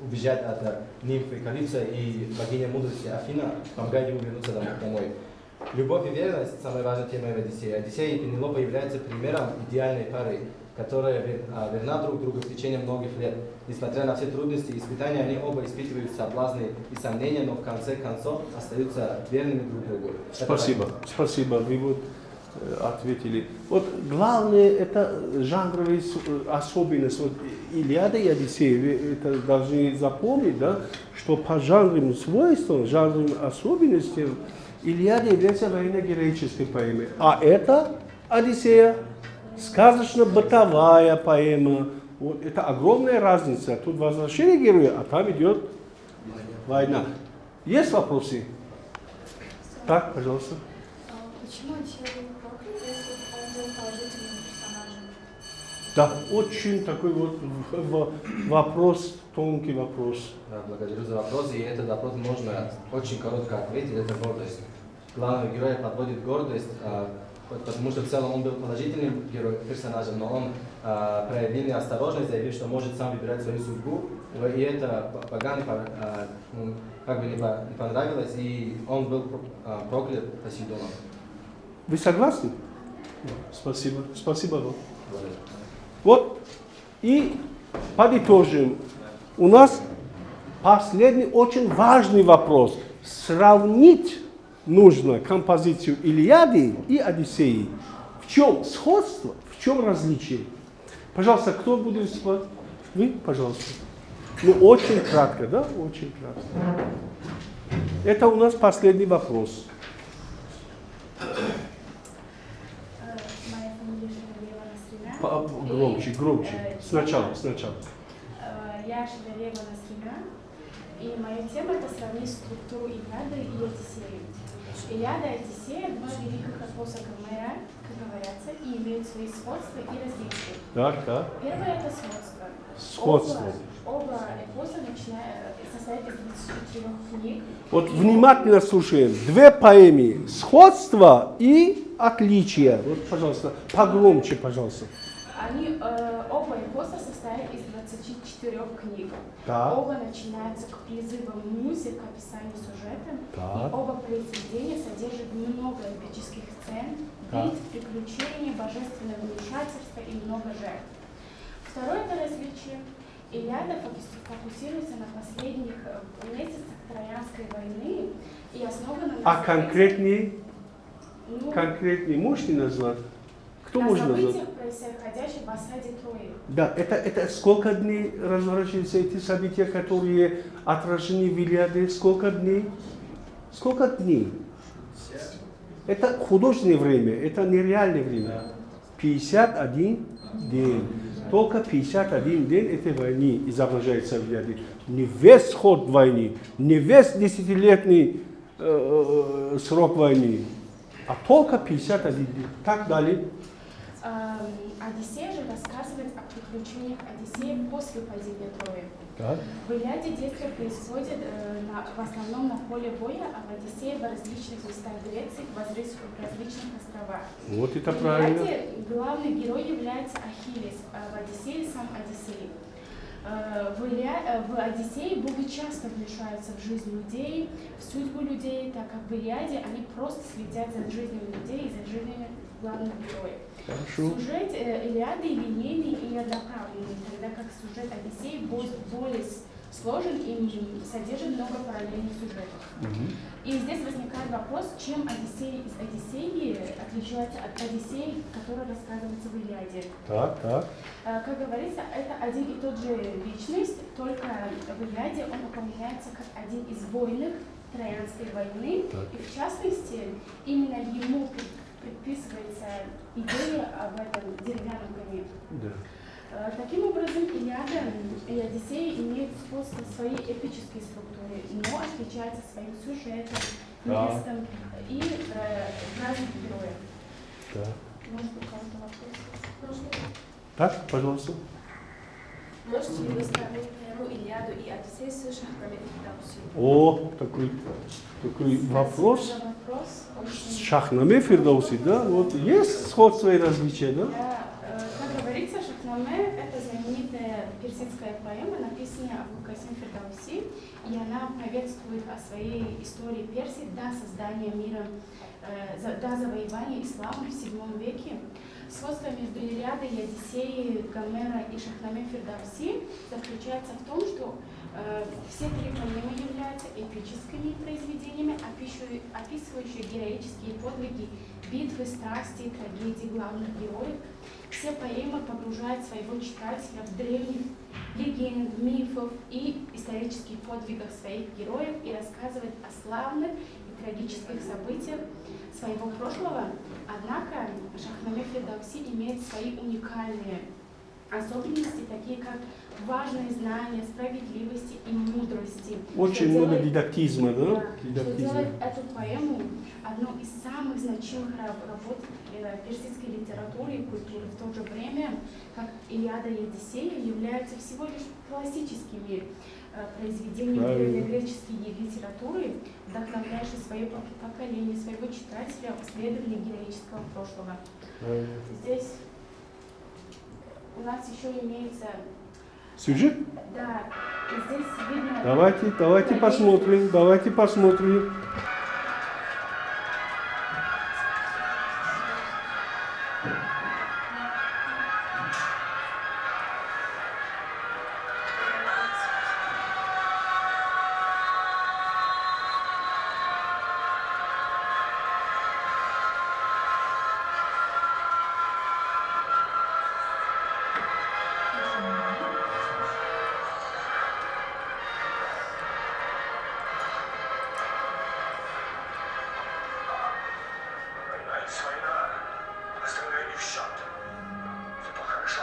[SPEAKER 14] убежать от нимфы Калипсо, и богиня мудрости Афина помогает ему вернуться домой. Любовь и верность – самая важная тема в Одиссее. Одиссей и Пенелопа являются примером идеальной пары, которая верна друг другу в течение многих лет. Несмотря на все трудности и испытания, они оба испытывают соблазны и сомнения, но в конце концов остаются верными друг другу.
[SPEAKER 1] Спасибо, спасибо, вы вот ответили. Вот главное это жанровая особенность. Вот Илиада и Одиссея, вы это должны запомнить, да, что по жанровым свойствам, жанровым особенностям Илиада является военно-героической поэмой, а это Одиссея сказочно-бытовая поэма. Вот, это огромная разница. Тут возвращение героя, а там идет война. Есть вопросы? Так, пожалуйста.
[SPEAKER 5] Почему Одиссей был проклят, если он был положительным персонажем?
[SPEAKER 1] Да, очень такой вот вопрос, тонкий вопрос.
[SPEAKER 14] Да, благодарю за вопрос, и этот вопрос можно очень коротко ответить, это гордость. Главного героя подводит гордость, потому что в целом он был положительным персонажем, но он проявил неосторожность, заявил, что может сам выбирать свою судьбу, и это богам как бы не понравилось, и он был проклят Посейдоном.
[SPEAKER 1] Вы согласны? Спасибо. Спасибо вам. Вот, и подытожим. У нас последний очень важный вопрос. Сравнить нужно композицию Илиады и Одиссеи. В чем сходство, в чем различие? Пожалуйста, кто будет спать? Вы, пожалуйста. Ну, очень кратко, да? Очень кратко. Это у нас последний вопрос.
[SPEAKER 5] Моя фамилия Шевалиева Насримя.
[SPEAKER 1] Громче. Сначала.
[SPEAKER 5] Я Шевалиева Насримя. И моя тема это сравнить структуру Илиады и Одиссеи. Илиада и Одиссея два великих эпоса Гомера, как говорится, и имеют свои сходства и различия.
[SPEAKER 1] Да.
[SPEAKER 5] Первое это сходство.
[SPEAKER 1] Сходство.
[SPEAKER 5] Оба эпоса состоят из 24 книг.
[SPEAKER 1] Вот внимательно слушаем. Две поэмы. Сходство и отличия. Вот, пожалуйста, погромче, пожалуйста.
[SPEAKER 5] Они оба эпоса состоят из 24 книг.
[SPEAKER 1] Так.
[SPEAKER 5] Оба начинаются к призывам музык, к описанию сюжета.
[SPEAKER 1] Так.
[SPEAKER 5] И оба произведения содержат много эпических сцен,
[SPEAKER 1] Так.
[SPEAKER 5] битв, приключений, божественного вмешательства и много жертв. Второе это различие. Илиада фокусируется на последних месяцах Троянской войны и основана на...
[SPEAKER 1] А конкретнее можете назвать? Кто может назвать?
[SPEAKER 5] событиях, происходящих в осаде Трои.
[SPEAKER 1] Да, это сколько дней разворачиваются эти события, которые отражены в Илиаде? Сколько дней? Сколько дней? Это художественное время, это нереальное время. 51 день. Только 51 день этой войны изображается в Илиаде. Не весь ход войны, не весь десятилетний срок войны, а только 51 день. Так далее.
[SPEAKER 5] Одиссея же рассказывает о приключениях Одиссея после падения Трои.
[SPEAKER 1] Так.
[SPEAKER 5] В Илиаде действие происходит в основном на поле боя, а в Одиссее в различных местах Греции, в различных островах.
[SPEAKER 1] Вот это
[SPEAKER 5] в
[SPEAKER 1] правильно.
[SPEAKER 5] Илиаде главный герой является Ахиллес, а в Одиссее сам Одиссей. В Одиссее боги часто вмешаются в жизнь людей, в судьбу людей, так как в Илиаде они просто следят за жизнями людей и за жизнями главных героев.
[SPEAKER 1] Хорошо.
[SPEAKER 5] Сюжет Илиады линейный и одноправленный, тогда как сюжет Одиссея более сложен и содержит много параллельных сюжетов. И здесь возникает вопрос, чем Одиссей из Одиссеи отличается от Одиссеи, которая рассказывается в Илиаде.
[SPEAKER 1] Так.
[SPEAKER 5] Как говорится, это один и тот же личность, только в Илиаде он упоминается как один из воинов Троянской войны, и в частности, именно ему предписывается идея об этом деревянном коне.
[SPEAKER 1] Да.
[SPEAKER 5] Таким образом, Илиада и Одиссея имеют сходство в своей эпической структуре, но отличаются своим сюжетом, местом и разных героев.
[SPEAKER 1] Да.
[SPEAKER 5] Может, у кого-то вопрос?
[SPEAKER 1] Так, пожалуйста.
[SPEAKER 15] Можете ли вы сравнить поэму Илиаду и Одиссею с Шахнаме Фирдауси?
[SPEAKER 1] О, такой вопрос. Шахнаме Фирдауси, да? Вот есть сходство и различия, да?
[SPEAKER 5] Как говорится, Шахнаме – это знаменитая персидская поэма, написанная Абу Касим Фирдауси, и она повествует о своей истории Персии до создания мира, до завоевания исламом в VII веке. Сходство между Илиадой и Одиссеей Гомера и Шахнаме Фирдауси заключается в том, что все три поэмы являются эпическими произведениями, описывающими героические подвиги, битвы, страсти, трагедии главных героев. Все поэмы погружают своего читателя в древних легенд, мифов и исторических подвигах своих героев и рассказывают о славных и трагических событиях своего прошлого. Однако Шахнаме Фирдауси имеет свои уникальные особенности, такие как важные знания, справедливости и мудрости.
[SPEAKER 1] Очень много дидактизма, да?
[SPEAKER 5] Что делает эту поэму одной из самых значимых работ персидской литературы и культуры. В то же время, как Илиада и Одиссея являются всего лишь классическими произведениями древнегреческой литературы, вдохновляющие свое поколение, своего читателя в исследовании героического прошлого. Здесь у нас еще имеется
[SPEAKER 1] сюжет?
[SPEAKER 5] Да, и здесь видно...
[SPEAKER 1] Давайте посмотрим.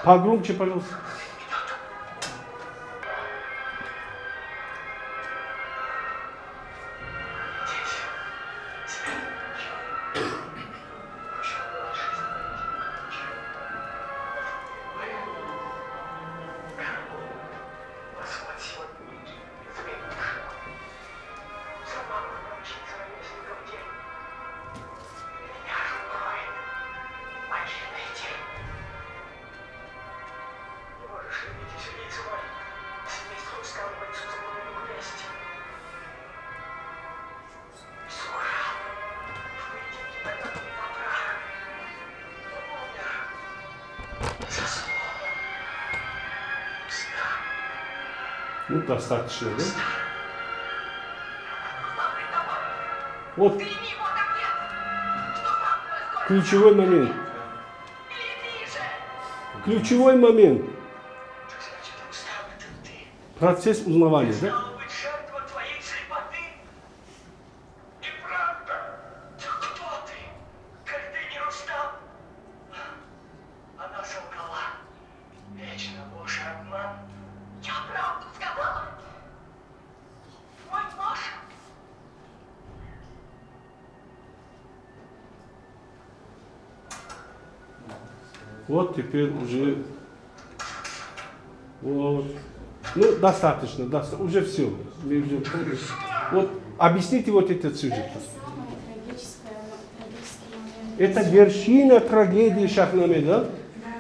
[SPEAKER 1] Погромче, пожалуйста. Ну, достаточно, да? Вот ключевой момент. Ключевой момент. Процесс узнавания, да? Вот теперь уже, вот, ну достаточно, уже все. Вот объясните вот этот сюжет.
[SPEAKER 15] Это самое трагический момент.
[SPEAKER 1] Это вершина трагедии Шахнаме, да?
[SPEAKER 15] Да,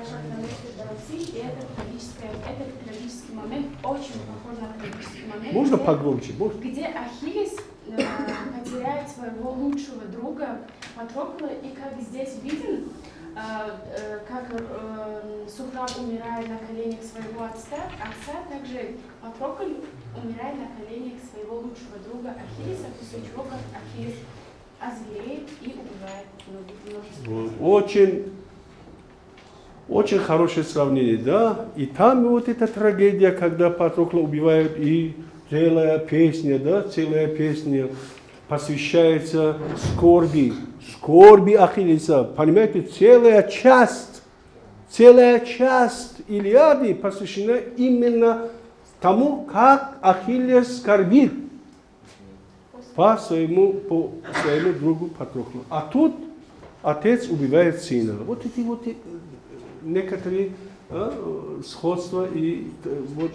[SPEAKER 15] Шахнаме Фердауси, и этот трагический момент очень похож на трагический момент.
[SPEAKER 1] Можно погромче?
[SPEAKER 15] Где Ахиллес потеряет своего лучшего друга Патрокла, и как здесь виден, как Сухраб умирает на коленях своего отца, также Патрокль умирает на коленях своего лучшего друга Ахиллеса, после чего как Ахиллес озвереет и убивает множество.
[SPEAKER 1] Очень хорошее сравнение, да? И там вот эта трагедия, когда Патрокла убивают, и целая песня, да, целая песня посвящается скорби Ахиллеса. Понимаете, целая часть Илиады посвящена именно тому, как Ахиллес скорбит по своему другу Патроклу. А тут отец убивает сына. Вот эти вот некоторые сходства и вот,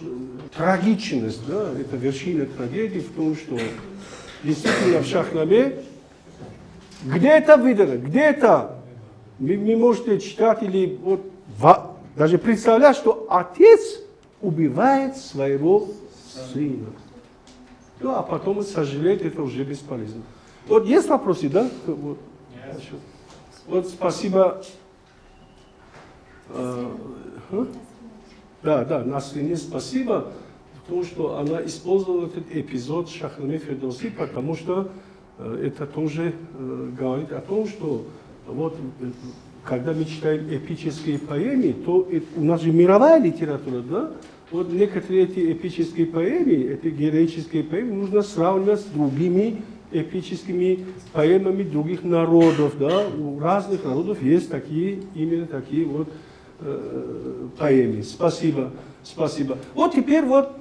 [SPEAKER 1] трагичность, да, это вершина трагедии в том, что действительно в Шахнаме где-то выдано, где-то вы не можете читать или вот, даже представлять, что отец убивает своего сына. Ну, а потом сожалеет, это уже бесполезно. Вот есть вопросы, да? Вот, вот спасибо. Да, Насрине спасибо, потому что она использовала этот эпизод Шахнаме Фердауси, потому что это тоже говорит о том, что вот, когда мы читаем эпические поэмы, то у нас же мировая литература, да? Вот некоторые эти эпические поэмы, эти героические поэмы нужно сравнивать с другими эпическими поэмами других народов, да? У разных народов есть именно такие вот поэмы. Спасибо. Вот теперь вот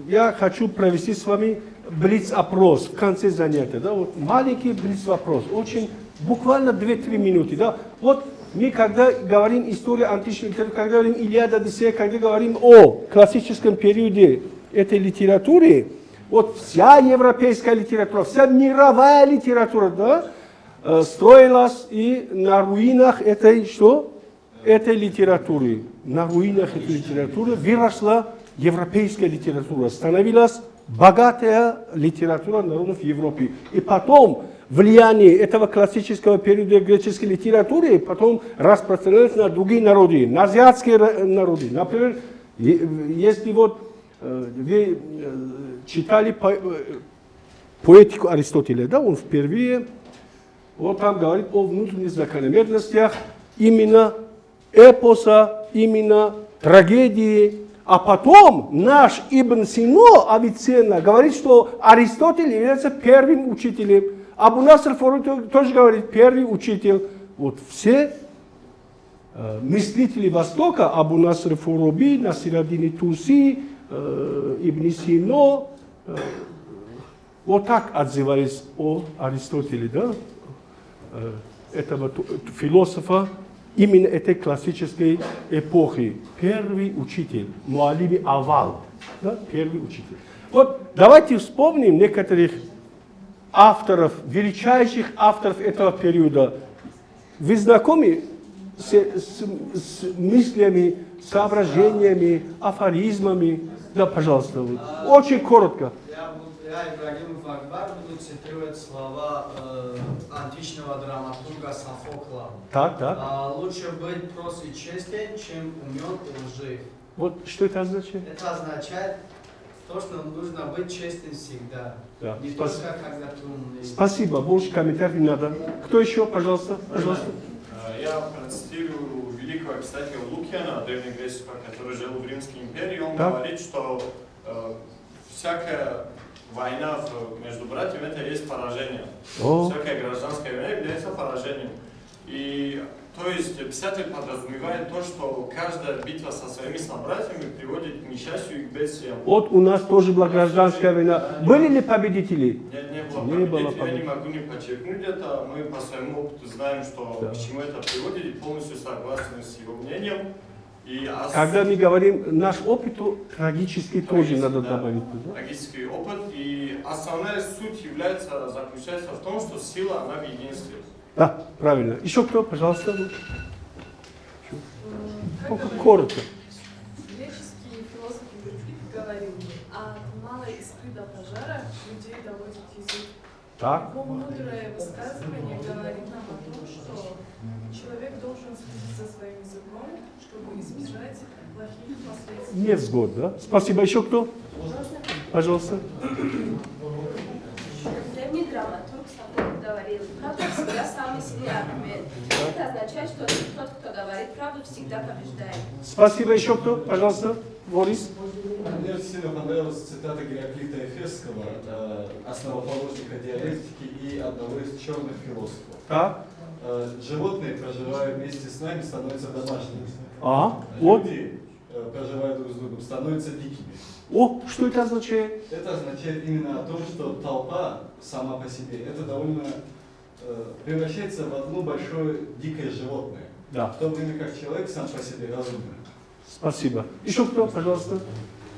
[SPEAKER 1] я хочу провести с вами блиц-опрос в конце занятия. Да? Вот маленький блиц-опрос, очень буквально 2-3 минуты. Да? Вот мы когда говорим историю античной литературы, когда говорим Илиада, Одиссея, когда говорим о классическом периоде этой литературы, вот вся европейская литература, вся мировая литература, да, строилась и на руинах этой литературы. На руинах этой литературы выросла европейская литература, становилась богатая литература народов Европы. И потом влияние этого классического периода греческой литературы потом распространилось на другие народы, на азиатские народы. Например, если вот вы читали поэтику Аристотеля, да, он впервые вот там говорит о внутренних закономерностях именно эпоса, именно трагедии. А потом наш Ибн Сино, Авиценна, говорит, что Аристотель является первым учителем. Абу Наср Фараби тоже говорит, первый учитель. Вот все мыслители Востока, Абу Наср Фараби, Насир-ад-Дин Туси, Ибн Сино, вот так отзывались о Аристотеле, да? Этого философа именно этой классической эпохи. Первый учитель, Муалими Авал, да? Первый учитель. Вот давайте вспомним некоторых авторов, величайших авторов этого периода. Вы знакомы с мыслями, соображениями, афоризмами? Да, пожалуйста. Вот. Очень коротко.
[SPEAKER 10] Я Ибрагим Вагбар буду цитировать слова античного драматурга Софокла.
[SPEAKER 1] Так.
[SPEAKER 10] Лучше быть прост и честен, чем умен и лжив.
[SPEAKER 1] Вот что это означает?
[SPEAKER 10] Это означает, То, что нужно быть честным всегда.
[SPEAKER 1] Да.
[SPEAKER 10] Не только когда ты умный.
[SPEAKER 1] Спасибо, больше комментариев не надо. Кто еще, пожалуйста, пожалуйста.
[SPEAKER 7] Я процитирую великого писателя Лукиана, древнегреческого, который жил в Римской империи. Он
[SPEAKER 1] Так.
[SPEAKER 7] говорит, что всякая война между братьями это есть поражение. Всякая гражданская война является поражением. И то есть писатель подразумевает то, что каждая битва со своими собратьями приводит к несчастью и к бедствиям.
[SPEAKER 1] Вот у нас тоже была гражданская война. Были ли победители?
[SPEAKER 7] Нет,
[SPEAKER 1] Не было
[SPEAKER 7] победителей. Я не могу не подчеркнуть это. Мы по своему опыту знаем, что к чему это приводит, и полностью согласны с его мнением.
[SPEAKER 1] Когда мы говорим, наш опыт трагический тоже надо добавить. Да?
[SPEAKER 7] Трагический опыт. И основная суть заключается в том, что сила, она в единстве.
[SPEAKER 1] Да, правильно. Еще кто, пожалуйста? Коротко.
[SPEAKER 16] Греческий философ Еврипид говорил, от малой искры до пожара людей доводит язык.
[SPEAKER 1] Так.
[SPEAKER 16] Его мудрое высказывание говорит нам о том, что человек должен следить за своим языком, чтобы избежать плохих последствий.
[SPEAKER 1] Невзгод, да? Спасибо. Еще кто? Пожалуйста.
[SPEAKER 17] Древний драматург Софокл говорил, правда всегда самый сильный аргумент. Это означает, что тот, кто говорит правду, всегда побеждает.
[SPEAKER 1] Спасибо. Еще кто? Пожалуйста. Борис.
[SPEAKER 3] Мне сильно понравилась цитата Гераклита Эфесского, основоположника диалектики и одного из черных философов.
[SPEAKER 1] Так.
[SPEAKER 3] Животные, проживая вместе с нами, становятся домашними.
[SPEAKER 1] Вот.
[SPEAKER 3] Люди, проживая друг с другом, становятся дикими.
[SPEAKER 1] О, что это означает?
[SPEAKER 3] Это означает именно о том, что толпа сама по себе, это довольно превращается в одно большое дикое животное.
[SPEAKER 1] Да.
[SPEAKER 3] В то время как человек сам по себе разумный.
[SPEAKER 1] Спасибо. Еще кто, пожалуйста?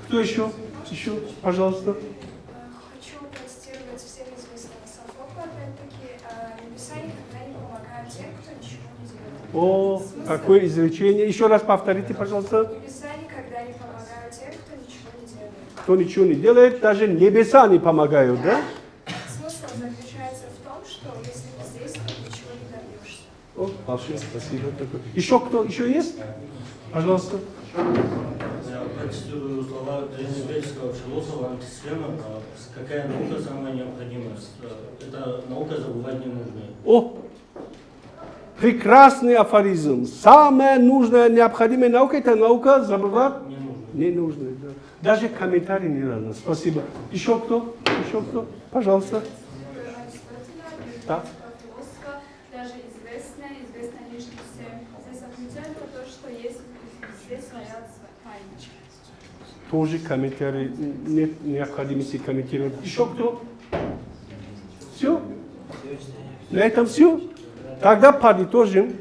[SPEAKER 1] Кто еще? Еще, пожалуйста.
[SPEAKER 18] Хочу процитировать всем известного Софокла, опять-таки, небеса никогда не помогают тем, кто ничего не делает.
[SPEAKER 1] О, какое изречение. Еще раз повторите, пожалуйста.
[SPEAKER 18] Небеса никогда не помогают тем, кто ничего не делает.
[SPEAKER 1] Кто ничего не делает, даже небеса не помогают, да?
[SPEAKER 18] Смысл заключается в том, что если бездействовать, ничего не добьешься.
[SPEAKER 1] О, большое спасибо. Еще кто? Еще есть? Пожалуйста.
[SPEAKER 9] Я процитирую слова древнегреческого философа Антисфена. Какая наука самая необходимая? Это наука забывать ненужное.
[SPEAKER 1] О, прекрасный афоризм. Самая нужная, необходимая наука – это наука забывать ненужное. Да. Даже комментарий не надо. Спасибо. Еще кто? Еще кто? Пожалуйста. Да.
[SPEAKER 18] Даже известная личность. Здесь отмечается то, что есть известная память.
[SPEAKER 1] Тоже комментарий, нет необходимости комментировать. Еще кто? Все? На этом все? Тогда подытожим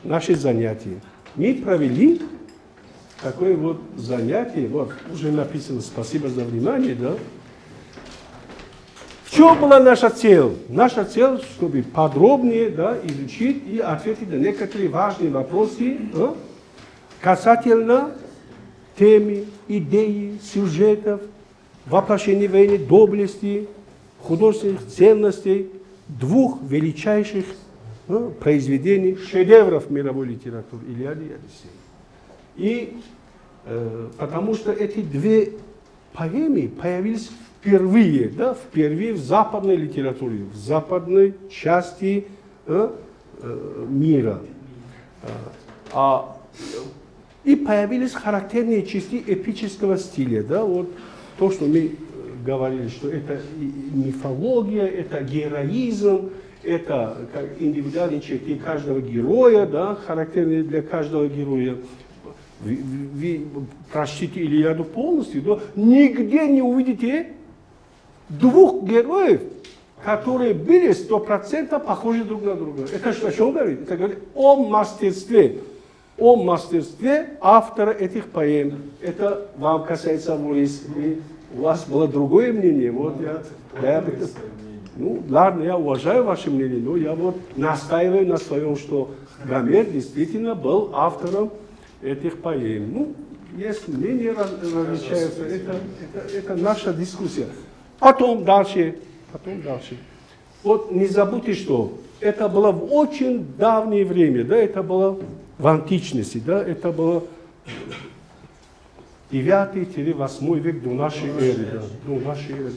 [SPEAKER 1] наши занятия. Мы провели такое вот занятие, вот уже написано, спасибо за внимание, да? В чем была наша цель? Наша цель, чтобы подробнее, да, изучить и ответить на некоторые важные вопросы, да, касательно темы, идеи, сюжетов, воплощения военной доблести, художественных ценностей, двух величайших произведений, шедевров мировой литературы «Илиады» и «Одиссея». И потому что эти две поэмы появились впервые, да, впервые в западной литературе, в западной части мира. И появились характерные черты эпического стиля. Да, вот то, что мы говорили, что это мифология, это героизм, это индивидуальные черты каждого героя, да, характерные для каждого героя. Вы прочтите Илиаду полностью, да, нигде не увидите двух героев, которые были 100% похожи друг на друга. Это что, о чем говорит? Это говорит о мастерстве автора этих поэм. Это вам касается, если у вас было другое мнение. Вот ну, ладно, я уважаю ваше мнение, но я вот настаиваю на своем, что Гомер действительно был автором этих поэм. Ну, если мнения различаются, это наша дискуссия. Потом дальше. Вот не забудьте, что это было в очень давнее время, да, это было в античности, да, это было 9-8 век до нашей эры. Да, до нашей эры.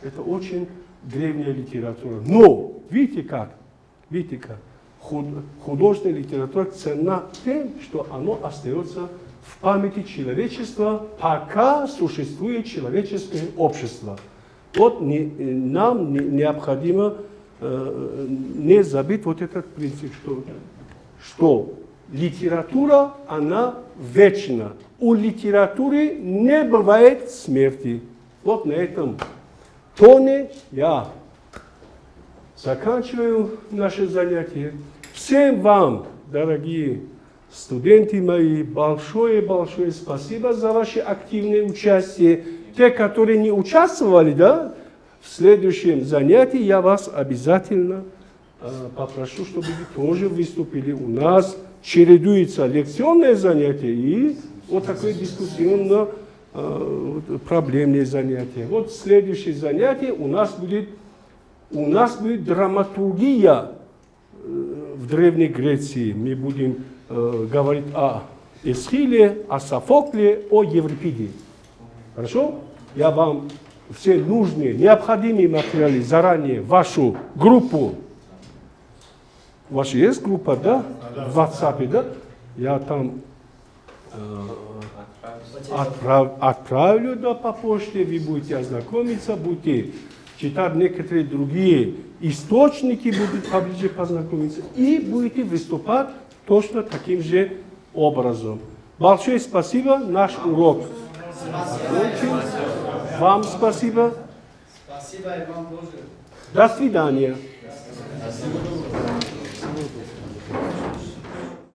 [SPEAKER 1] Это очень древняя литература. Но, видите как? Художественная литература ценна тем, что она остается в памяти человечества, пока существует человеческое общество. Вот нам необходимо не забыть вот этот принцип, что литература, она вечна. У литературы не бывает смерти. Вот на этом тоне я заканчиваю наше занятие. Всем вам, дорогие студенты мои, большое спасибо за ваше активное участие. Те, которые не участвовали, да, в следующем занятии я вас обязательно попрошу, чтобы вы тоже выступили. У нас чередуется лекционное занятие и вот такое дискуссионно-проблемное занятие. Вот следующее занятие у нас будет драматургия в Древней Греции. Мы будем говорить о Эсхиле, о Софокле, о Еврипиде. Хорошо? Я вам все нужные, необходимые материалы заранее в вашу группу. Ваша есть группа, да? В WhatsApp, да? Я там отправлю по почте, вы будете ознакомиться, будете читать некоторые другие источники, будете поближе познакомиться и будете выступать точно таким же образом. Большое спасибо, наш урок. Вам спасибо.
[SPEAKER 10] Спасибо и вам тоже.
[SPEAKER 1] До свидания.
[SPEAKER 10] Спасибо.